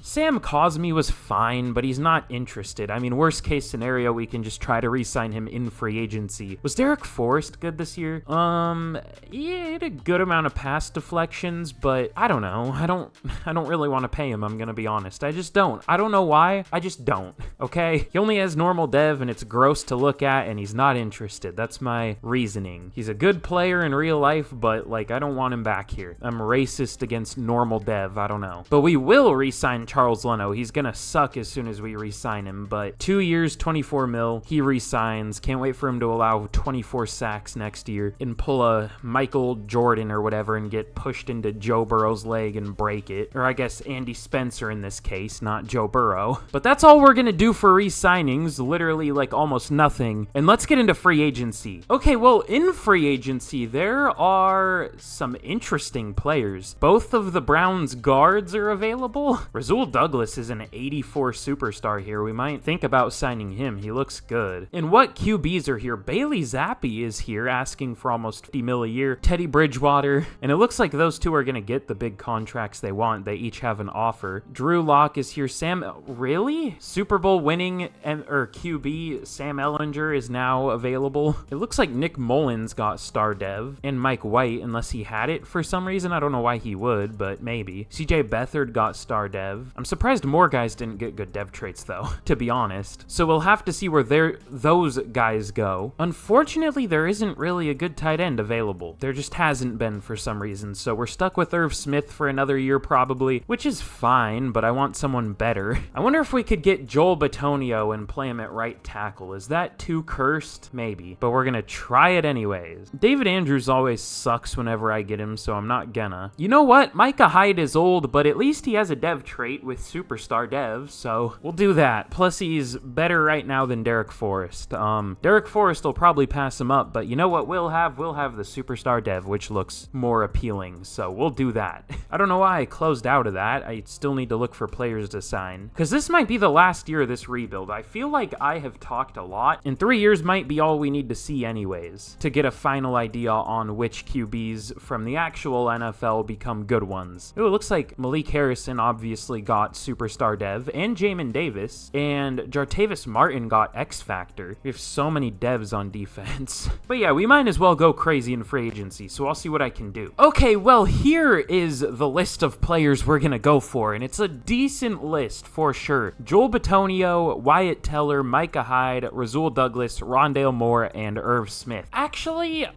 Sam Cosmi was fine, but he's not interested. I mean, worst case scenario, we can just try to re-sign him in free agency. Was Derek Forrest good this year? Yeah, he had a good amount of pass deflections, but I don't know. I don't really want to pay him, I'm gonna be honest. I just don't. I don't know why. I just don't. Okay? He only has normal dev and it's gross to look at and he's not interested. That's my reasoning. He's a good player in real life, but like I don't want him back here. I'm racist against normal dev. I don't know. But we will re-sign Charles Leno. He's gonna suck as soon as we re-sign him, but 2 years, 24 mil. He re-signs. Can't wait for him to allow 24 sacks next year and pull a Michael Jordan or whatever and get pushed into Joe Burrow's leg and break it. Or I guess Andy Spencer in this case, not Joe Burrow. But that's all we're gonna do for re-signings, literally like almost nothing. And let's get into free agency. Okay, well, in free agency, there are some interesting players. Both of the Browns guards are available. Rasul Douglas is an 84 superstar here. We might think about signing him. He looks good. And what QBs are here? Bailey Zappi is here asking for almost $50 million a year. Teddy Bridgewater. And it looks like those two are going to get the big contracts they want. They each have an offer. Drew Lock is here. Really? Super Bowl winning QB Sam Ellinger is now available. It looks like Nick Mullins got star dev and Mike White, unless he had it for some reason. I don't know why he would, but maybe. CJ Beathard got star dev. I'm surprised more guys didn't get good dev traits though, to be honest. So we'll have to see where those guys go. Unfortunately, there isn't really a good tight end available. There just hasn't been for some reason. So we're stuck with Irv Smith for another year probably, which is fine, but I want someone better. I wonder if we could get Joel Bitonio and play him at right tackle. Is that too cursed? Maybe, but we're gonna try it anyways. David Andrews always sucks whenever I get him, so I'm not gonna. You know what? Micah Hyde is old, but at least he has a dev trait with superstar dev, so we'll do that. Plus he's better right now than Derek Forrest. Derek Forrest will probably pass him up, but you know what we'll have? We'll have the superstar dev, which looks more appealing, so we'll do that. I don't know why I closed out of that. I still need to look for players to sign, because this might be the last year of this rebuild. I feel like I have talked a lot, and 3 years might be all we need to see anyways, to get a final idea on which QBs from the actual NFL become good ones. Ooh, it looks like Malik Harrison obviously got superstar dev, and Jamin Davis, and Jartavis Martin got X Factor. We have so many devs on defense. But yeah, we might as well go crazy in free agency, so I'll see what I can do. Okay, well, here is the list of players we're gonna go for, and it's a decent list for sure. Joel Bitonio, Wyatt Teller, Micah Hyde, Rasul Douglas, Rondale Moore, and Irv Smith. Actually,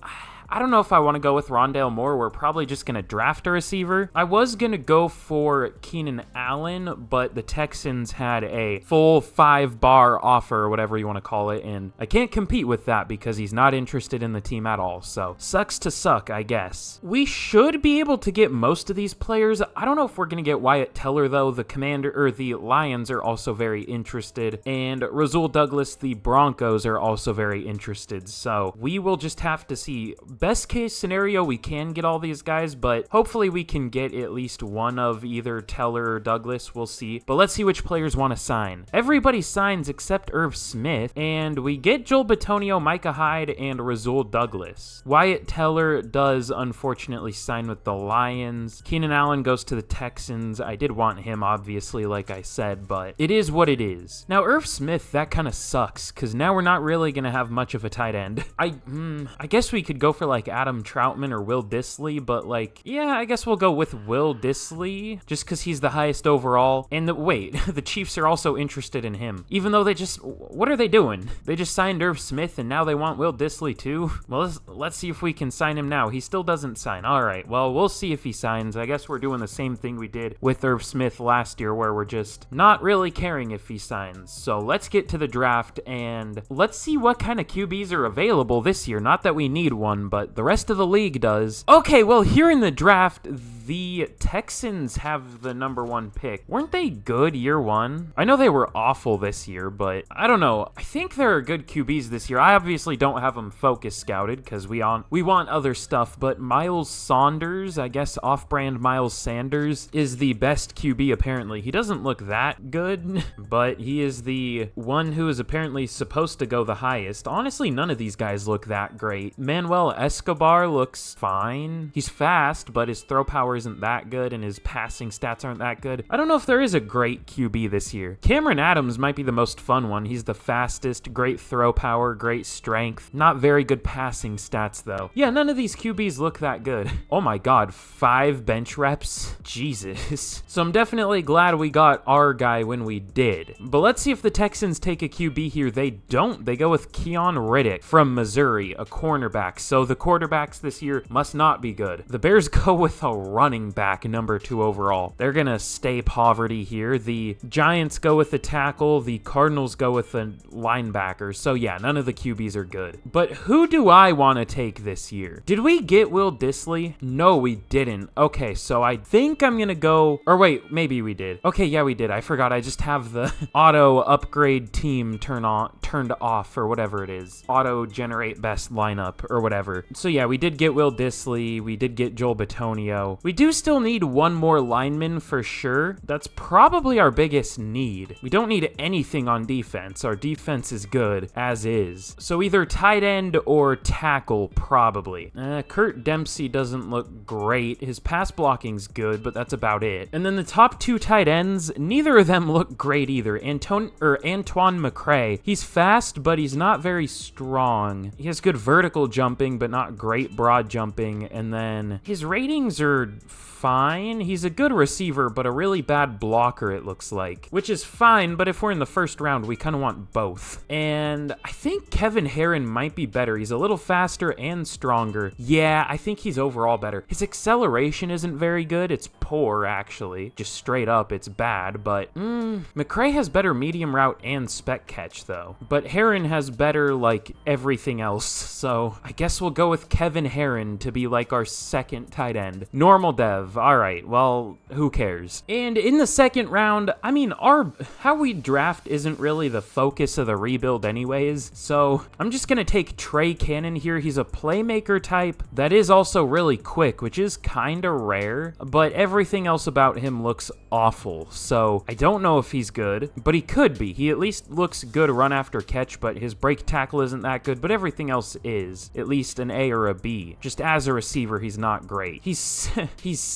I don't know if I want to go with Rondale Moore. We're probably just going to draft a receiver. I was going to go for Keenan Allen, but the Texans had a full 5-bar offer, or whatever you want to call it, and I can't compete with that because he's not interested in the team at all. So, sucks to suck, I guess. We should be able to get most of these players. I don't know if we're going to get Wyatt Teller, though. The Lions are also very interested, and Rasul Douglas, the Broncos, are also very interested. So, we will just have to see. Best case scenario, we can get all these guys, but hopefully we can get at least one of either Teller or Douglas. We'll see. But let's see which players want to sign. Everybody signs except Irv Smith, and we get Joel Bitonio, Micah Hyde, and Rasul Douglas. Wyatt Teller does unfortunately sign with the Lions. Keenan Allen goes to the Texans. I did want him, obviously, like I said, but it is what it is. Now, Irv Smith, that kind of sucks, because now we're not really going to have much of a tight end. I guess we could go for like Adam Troutman or Will Dissly, but like, yeah, I guess we'll go with Will Dissly just because he's the highest overall. And wait, the Chiefs are also interested in him, even though what are they doing? They just signed Irv Smith and now they want Will Dissly too? Well, let's see if we can sign him now. He still doesn't sign. All right, well, we'll see if he signs. I guess we're doing the same thing we did with Irv Smith last year, where we're just not really caring if he signs. So let's get to the draft and let's see what kind of QBs are available this year. Not that we need one, but the rest of the league does. Okay, well, here in the draft, the Texans have the #1 pick. Weren't they good year one? I know they were awful this year, but I don't know. I think there are good QBs this year. I obviously don't have them focus scouted because we want other stuff, but Miles Saunders, I guess off-brand Miles Sanders, is the best QB apparently. He doesn't look that good, but he is the one who is apparently supposed to go the highest. Honestly, none of these guys look that great. Manuel Escobar looks fine. He's fast, but his throw power isn't that good and his passing stats aren't that good. I don't know if there is a great QB this year. Cameron Adams might be the most fun one. He's the fastest, great throw power, great strength. Not very good passing stats though. Yeah, none of these QBs look that good. Oh my god, 5 bench reps? Jesus. So I'm definitely glad we got our guy when we did. But let's see if the Texans take a QB here. They don't. They go with Keon Riddick from Missouri, a cornerback. So the quarterbacks this year must not be good. The Bears go with a running back, #2 overall. They're gonna stay poverty here. The Giants go with the tackle. The Cardinals go with the linebacker. So yeah, none of the QBs are good. But who do I want to take this year? Did we get Will Dissly? No, we didn't. Okay, so I think I'm gonna go, or wait, maybe we did. Okay, yeah, we did. I forgot. I just have the auto upgrade team turned off or whatever it is. Auto generate best lineup or whatever. So yeah, we did get Will Dissly. We did get Joel Bitonio. We do still need one more lineman for sure. That's probably our biggest need. We don't need anything on defense. Our defense is good as is. So either tight end or tackle, probably. Kurt Dempsey doesn't look great. His pass blocking's good, but that's about it. And then the top 2 tight ends, neither of them look great either. Antoine McCray. He's fast, but he's not very strong. He has good vertical jumping, but not great broad jumping. And then his ratings are fine. He's a good receiver, but a really bad blocker, it looks like. Which is fine, but if we're in the first round, we kind of want both. And I think Kevin Herron might be better. He's a little faster and stronger. Yeah, I think he's overall better. His acceleration isn't very good. It's poor, actually. Just straight up, it's bad, but McCray has better medium route and spec catch, though. But Herron has better, like, everything else. So I guess we'll go with Kevin Herron to be, like, our second tight end. Normal dev. All right, well, who cares? And in the second round, I mean, how we draft isn't really the focus of the rebuild anyways, so I'm just gonna take Trey Cannon here. He's a playmaker type that is also really quick, which is kind of rare, but everything else about him looks awful, so I don't know if he's good, but he could be. He at least looks good run after catch, but his break tackle isn't that good, but everything else is, at least an A or a B. Just as a receiver, he's not great. He's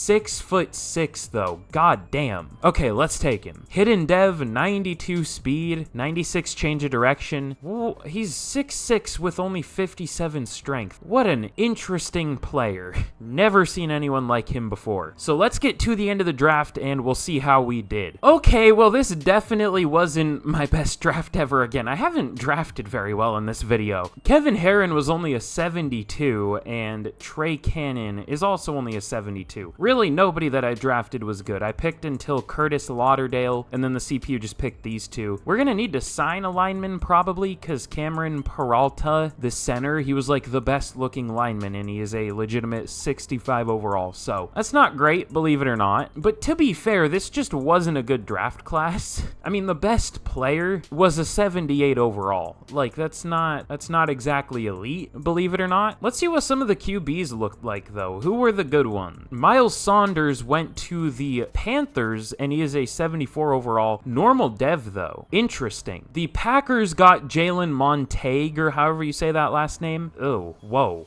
6'6" though. God damn. Okay, let's take him. Hidden Dev, 92 speed, 96 change of direction. Whoa, he's 6'6" with only 57 strength. What an interesting player. Never seen anyone like him before. So let's get to the end of the draft and we'll see how we did. Okay, well, this definitely wasn't my best draft ever again. I haven't drafted very well in this video. Kevin Herron was only a 72 and Trey Cannon is also only a 72. Really, nobody that I drafted was good. I picked until Curtis Lauderdale, and then the CPU just picked these two. We're gonna need to sign a lineman probably, because Cameron Peralta, the center, he was like the best looking lineman, and he is a legitimate 65 overall. So that's not great, believe it or not. But to be fair, this just wasn't a good draft class. I mean, the best player was a 78 overall. Like, that's not exactly elite, believe it or not. Let's see what some of the QBs looked like, though. Who were the good ones? Miles Saunders went to the Panthers, and he is a 74 overall. Normal dev, though. Interesting. The Packers got Jalen Montague, or however you say that last name. Oh, whoa.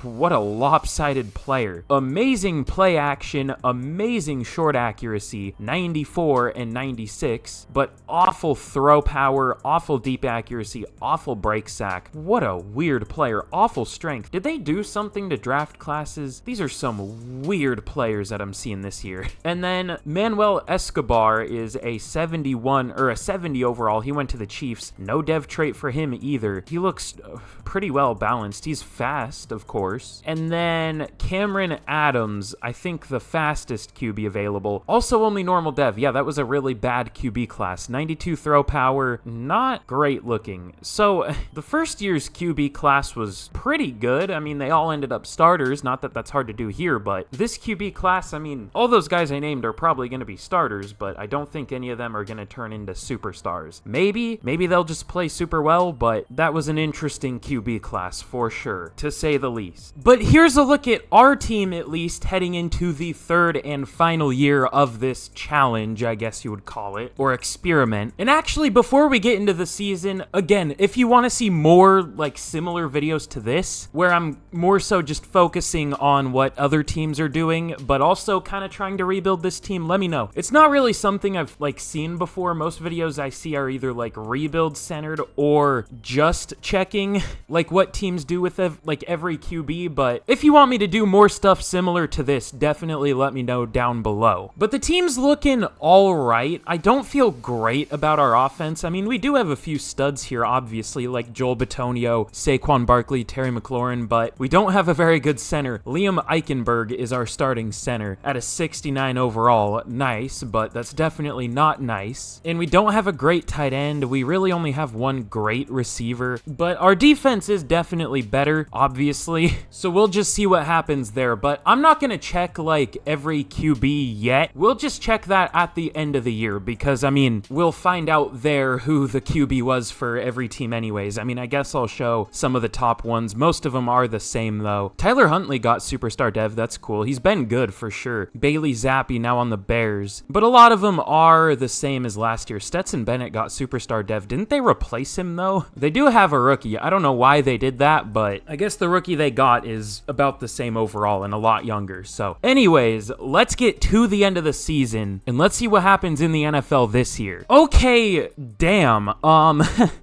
What a lopsided player. Amazing play action, amazing short accuracy, 94 and 96, but awful throw power, awful deep accuracy, awful break sack. What a weird player. Awful strength. Did they do something to draft classes? These are some weird players that I'm seeing this year. And then Manuel Escobar is a 71 or a 70 overall. He went to the Chiefs. No dev trait for him either. He looks pretty well balanced. He's fast, of course. And then Cameron Adams, I think the fastest QB available. Also only normal dev. Yeah, that was a really bad QB class. 92 throw power, not great looking. So the first year's QB class was pretty good. I mean, they all ended up starters. Not that that's hard to do here, but this QB class, I mean, all those guys I named are probably going to be starters, but I don't think any of them are going to turn into superstars. Maybe they'll just play super well, but that was an interesting QB class for sure, to say the least. But here's a look at our team, at least, heading into the third and final year of this challenge, I guess you would call it, or experiment. And actually, before we get into the season, again, if you want to see more like similar videos to this, where I'm more so just focusing on what other teams are doing, but also kind of trying to rebuild this team, let me know. It's not really something I've like seen before. Most videos I see are either like rebuild centered or just checking like what teams do with like every QB. But if you want me to do more stuff similar to this, definitely let me know down below. But the team's looking all right. I don't feel great about our offense. I mean, we do have a few studs here, obviously, like Joel Bitonio, Saquon Barkley, Terry McLaurin, but we don't have a very good center. Liam Eichenberg is our starting center at a 69 overall. Nice, but that's definitely not nice. And we don't have a great tight end. We really only have one great receiver, but our defense is definitely better, obviously. So we'll just see what happens there, but I'm not going to check like every QB yet. We'll just check that at the end of the year because, I mean, we'll find out there who the QB was for every team anyways. I mean, I guess I'll show some of the top ones. Most of them are the same though. Tyler Huntley got superstar dev. That's cool. He's been good for sure. Bailey Zappi now on the Bears, but a lot of them are the same as last year. Stetson Bennett got superstar dev. Didn't they replace him though? They do have a rookie. I don't know why they did that, but I guess the rookie they got is about the same overall and a lot younger. So anyways, let's get to the end of the season and let's see what happens in the NFL this year. Okay, damn.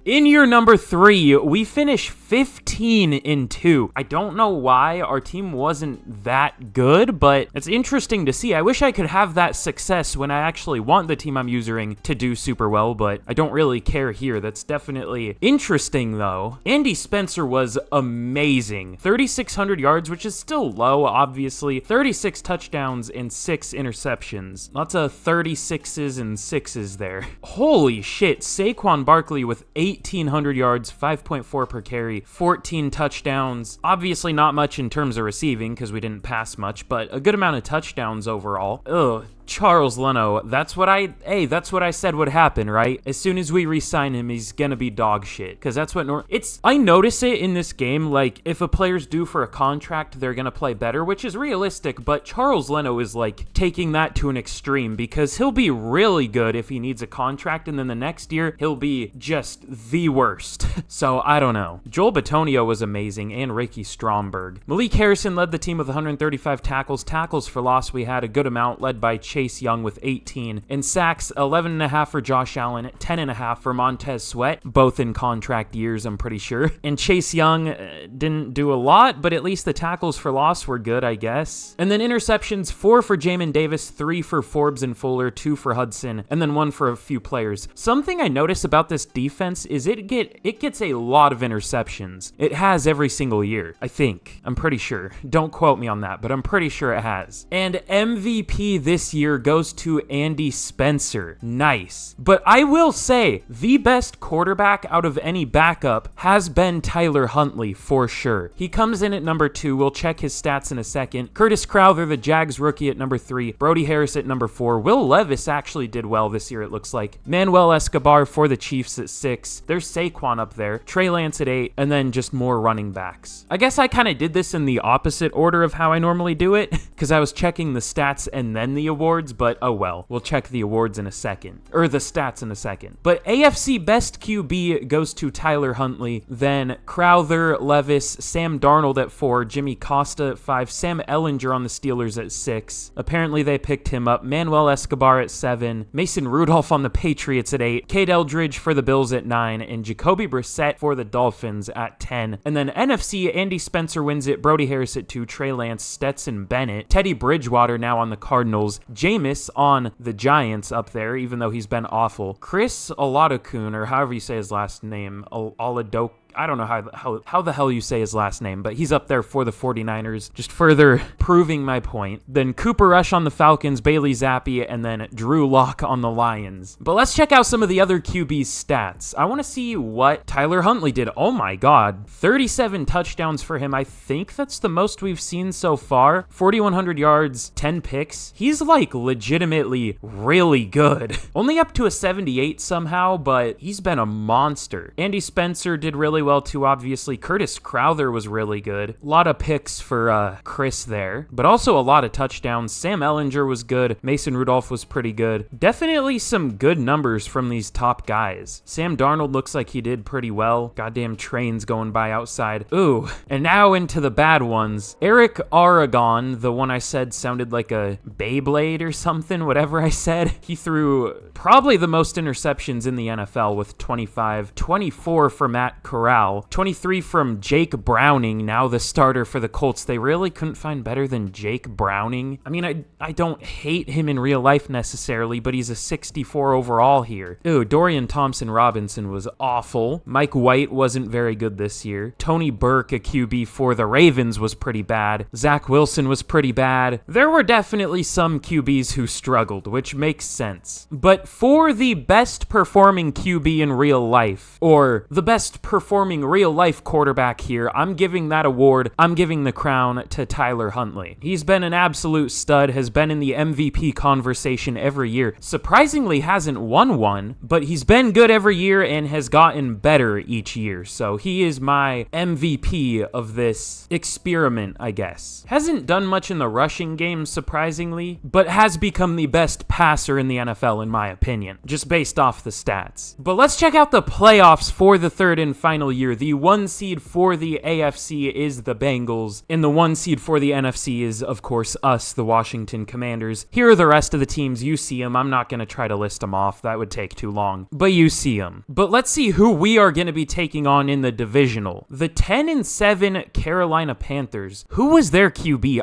In year number 3, we finished 15-2. I don't know why our team wasn't that good, but it's interesting to see. I wish I could have that success when I actually want the team I'm using to do super well, but I don't really care here. That's definitely interesting though. Andy Spencer was amazing. 3,600 yards, which is still low, obviously. 36 touchdowns and 6 interceptions. Lots of 36s and 6s there. Holy shit. Saquon Barkley with 1,800 yards, 5.4 per carry, 14 touchdowns. Obviously not much in terms of receiving because we didn't pass much, but a good amount of touchdowns overall. Ugh. Charles Leno, that's what I said would happen, right? As soon as we re-sign him, he's gonna be dog shit. Because that's what I notice it in this game, like, if a player's due for a contract, they're gonna play better, which is realistic, but Charles Leno is, like, taking that to an extreme, because he'll be really good if he needs a contract, and then the next year, he'll be just the worst. So, I don't know. Joel Bitonio was amazing, and Ricky Stromberg. Malik Harrison led the team with 135 tackles. Tackles for loss, we had a good amount, led by Chase Young with 18, and sacks 11.5 for Josh Allen, 10.5 for Montez Sweat, both in contract years, I'm pretty sure. And Chase Young didn't do a lot, but at least the tackles for loss were good, I guess. And then interceptions, 4 for Jamin Davis, 3 for Forbes and Fuller, 2 for Hudson, and then 1 for a few players. Something I notice about this defense is it gets a lot of interceptions. It has every single year, I think. I'm pretty sure. Don't quote me on that, but I'm pretty sure it has. And MVP this year here goes to Andy Spencer. Nice. But I will say, the best quarterback out of any backup has been Tyler Huntley, for sure. He comes in at number 2. We'll check his stats in a second. Curtis Crowther, the Jags rookie, at number 3. Brody Harris at number 4. Will Levis actually did well this year, it looks like. Manuel Escobar for the Chiefs at 6. There's Saquon up there. Trey Lance at 8. And then just more running backs. I guess I kind of did this in the opposite order of how I normally do it, because I was checking the stats and then the awards, but oh well. We'll check the awards in a second. Or the stats in a second. But AFC Best QB goes to Tyler Huntley. Then Crowther, Levis, Sam Darnold at 4. Jimmy Costa at 5. Sam Ellinger on the Steelers at 6. Apparently they picked him up. Manuel Escobar at 7. Mason Rudolph on the Patriots at 8. Cade Eldridge for the Bills at 9. And Jacoby Brissett for the Dolphins at 10. And then NFC, Andy Spencer wins it. Brody Harris at 2. Trey Lance, Stetson Bennett. Teddy Bridgewater now on the Cardinals. Jameis on the Giants up there, even though he's been awful. Chris Oladokun, or however you say his last name, Oladokun. I don't know how the hell you say his last name, but he's up there for the 49ers, just further proving my point. Then Cooper Rush on the Falcons, Bailey Zappi, and then Drew Lock on the Lions. But let's check out some of the other QB's stats. I want to see what Tyler Huntley did. Oh my god, 37 touchdowns for him. I think that's the most we've seen so far. 4,100 yards, 10 picks. He's like legitimately really good. Only up to a 78 somehow, but he's been a monster. Andy Spencer did really well too, obviously. Curtis Crowther was really good. A lot of picks for Chris there, but also a lot of touchdowns. Sam Ellinger was good. Mason Rudolph was pretty good. Definitely some good numbers from these top guys. Sam Darnold looks like he did pretty well. Goddamn trains going by outside. Ooh, and now into the bad ones. Eric Aragon, the one I said sounded like a Beyblade or something, whatever I said. He threw probably the most interceptions in the NFL with 25. 24 for Matt Corral. 23 from Jake Browning, now the starter for the Colts. They really couldn't find better than Jake Browning. I mean, I don't hate him in real life necessarily, but he's a 64 overall here. Ooh, Dorian Thompson-Robinson was awful. Mike White wasn't very good this year. Tony Burke, a QB for the Ravens, was pretty bad. Zach Wilson was pretty bad. There were definitely some QBs who struggled, which makes sense. But for the best performing QB in real life, or the best performing real-life quarterback here, I'm giving that award, I'm giving the crown to Tyler Huntley. He's been an absolute stud, has been in the MVP conversation every year. Surprisingly hasn't won one, but he's been good every year and has gotten better each year. So he is my MVP of this experiment, I guess. Hasn't done much in the rushing game, surprisingly, but has become the best passer in the NFL, in my opinion, just based off the stats. But let's check out the playoffs for the third and final year. The 1 seed for the AFC is the Bengals, and the 1 seed for the NFC is, of course, us, the Washington Commanders. Here are the rest of the teams. You see them. I'm not going to try to list them off. That would take too long, but you see them. But let's see who we are going to be taking on in the divisional. The 10-7 Carolina Panthers. Who was their QB?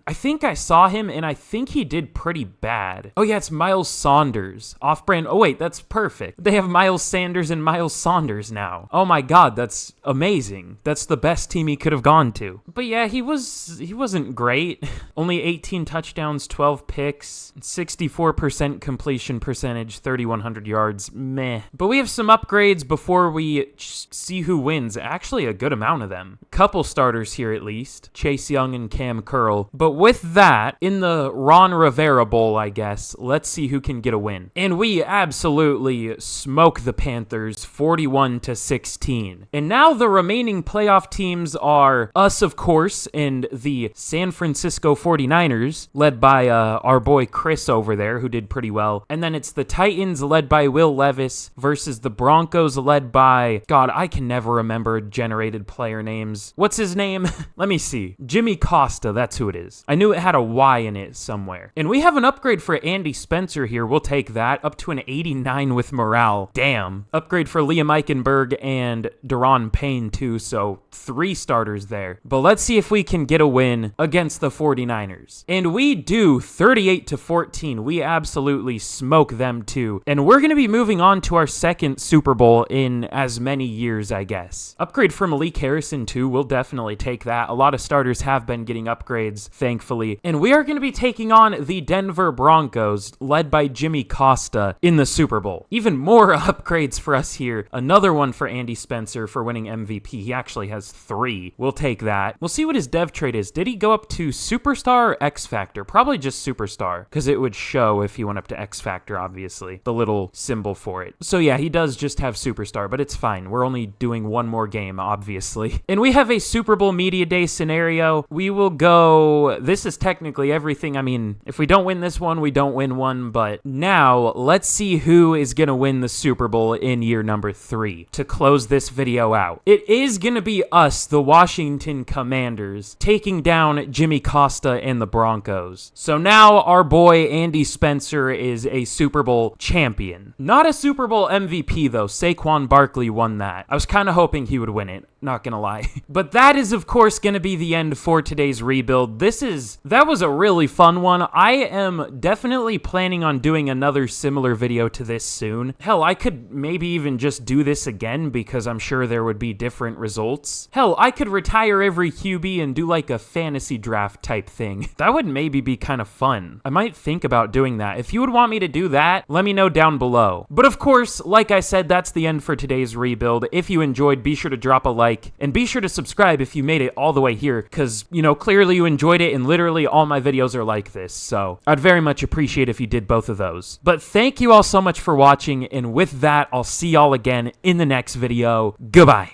I think I saw him, and I think he did pretty bad. Oh yeah, it's Miles Saunders. Off-brand. Oh wait, that's perfect. They have Miles Sanders and Miles Saunders now. Oh my god, that's amazing. That's the best team he could have gone to. But yeah, he wasn't great. Only 18 touchdowns, 12 picks, 64% completion percentage, 3,100 yards. Meh. But we have some upgrades before we see who wins. Actually, a good amount of them. Couple starters here at least. Chase Young and Cam Curl. But with that, in the Ron Rivera Bowl, I guess, let's see who can get a win. And we absolutely smoke the Panthers 41-16. And now the remaining playoff teams are us, of course, and the San Francisco 49ers, led by our boy Chris over there, who did pretty well. And then it's the Titans, led by Will Levis, versus the Broncos, led by, God, I can never remember generated player names. What's his name? Let me see. Jimmy Costa, that's who it is. I knew it had a Y in it somewhere. And we have an upgrade for Andy Spencer here. We'll take that. Up to an 89 with morale. Damn. Upgrade for Liam Eichenberg and Daron Payne too, so 3 starters there. But let's see if we can get a win against the 49ers. 49ers. And we do 38-14. We absolutely smoke them too. And we're going to be moving on to our second Super Bowl in as many years, I guess. Upgrade for Malik Harrison too. We'll definitely take that. A lot of starters have been getting upgrades, thankfully. And we are going to be taking on the Denver Broncos, led by Jimmy Costa, in the Super Bowl. Even more upgrades for us here. Another one for Andy Spencer for winning MVP. He actually has 3. We'll take that. We'll see what his dev trade is. Did he go up to Superstar or X Factor? Probably just Superstar, because it would show if he went up to X Factor, obviously. The little symbol for it. So yeah, he does just have Superstar, but it's fine. We're only doing one more game, obviously. And we have a Super Bowl Media Day scenario. We will go... This is technically everything. I mean, if we don't win this one, we don't win one, but now let's see who is going to win the Super Bowl in year number 3 to close this video out. It is going to be us, the Washington Commanders, taking down Jimmy Costa and the Broncos. So now our boy Andy Spencer is a Super Bowl champion. Not a Super Bowl MVP though. Saquon Barkley won that. I was kind of hoping he would win it, not gonna lie. But that is of course going to be the end for today's rebuild. That was a really fun one. I am definitely planning on doing another similar video to this soon. Hell, I could maybe even just do this again because I'm sure there would be different results. Hell, I could retire every QB and do like a fantasy draft type thing. That would maybe be kind of fun. I might think about doing that. If you would want me to do that, let me know down below. But of course, like I said, that's the end for today's rebuild. If you enjoyed, be sure to drop a like and be sure to subscribe if you made it all the way here because, you know, clearly you enjoyed it and literally all my videos are like this. So I'd very much appreciate if you did both of those. But thank you all so much for watching, and with that, I'll see y'all again in the next video. Goodbye.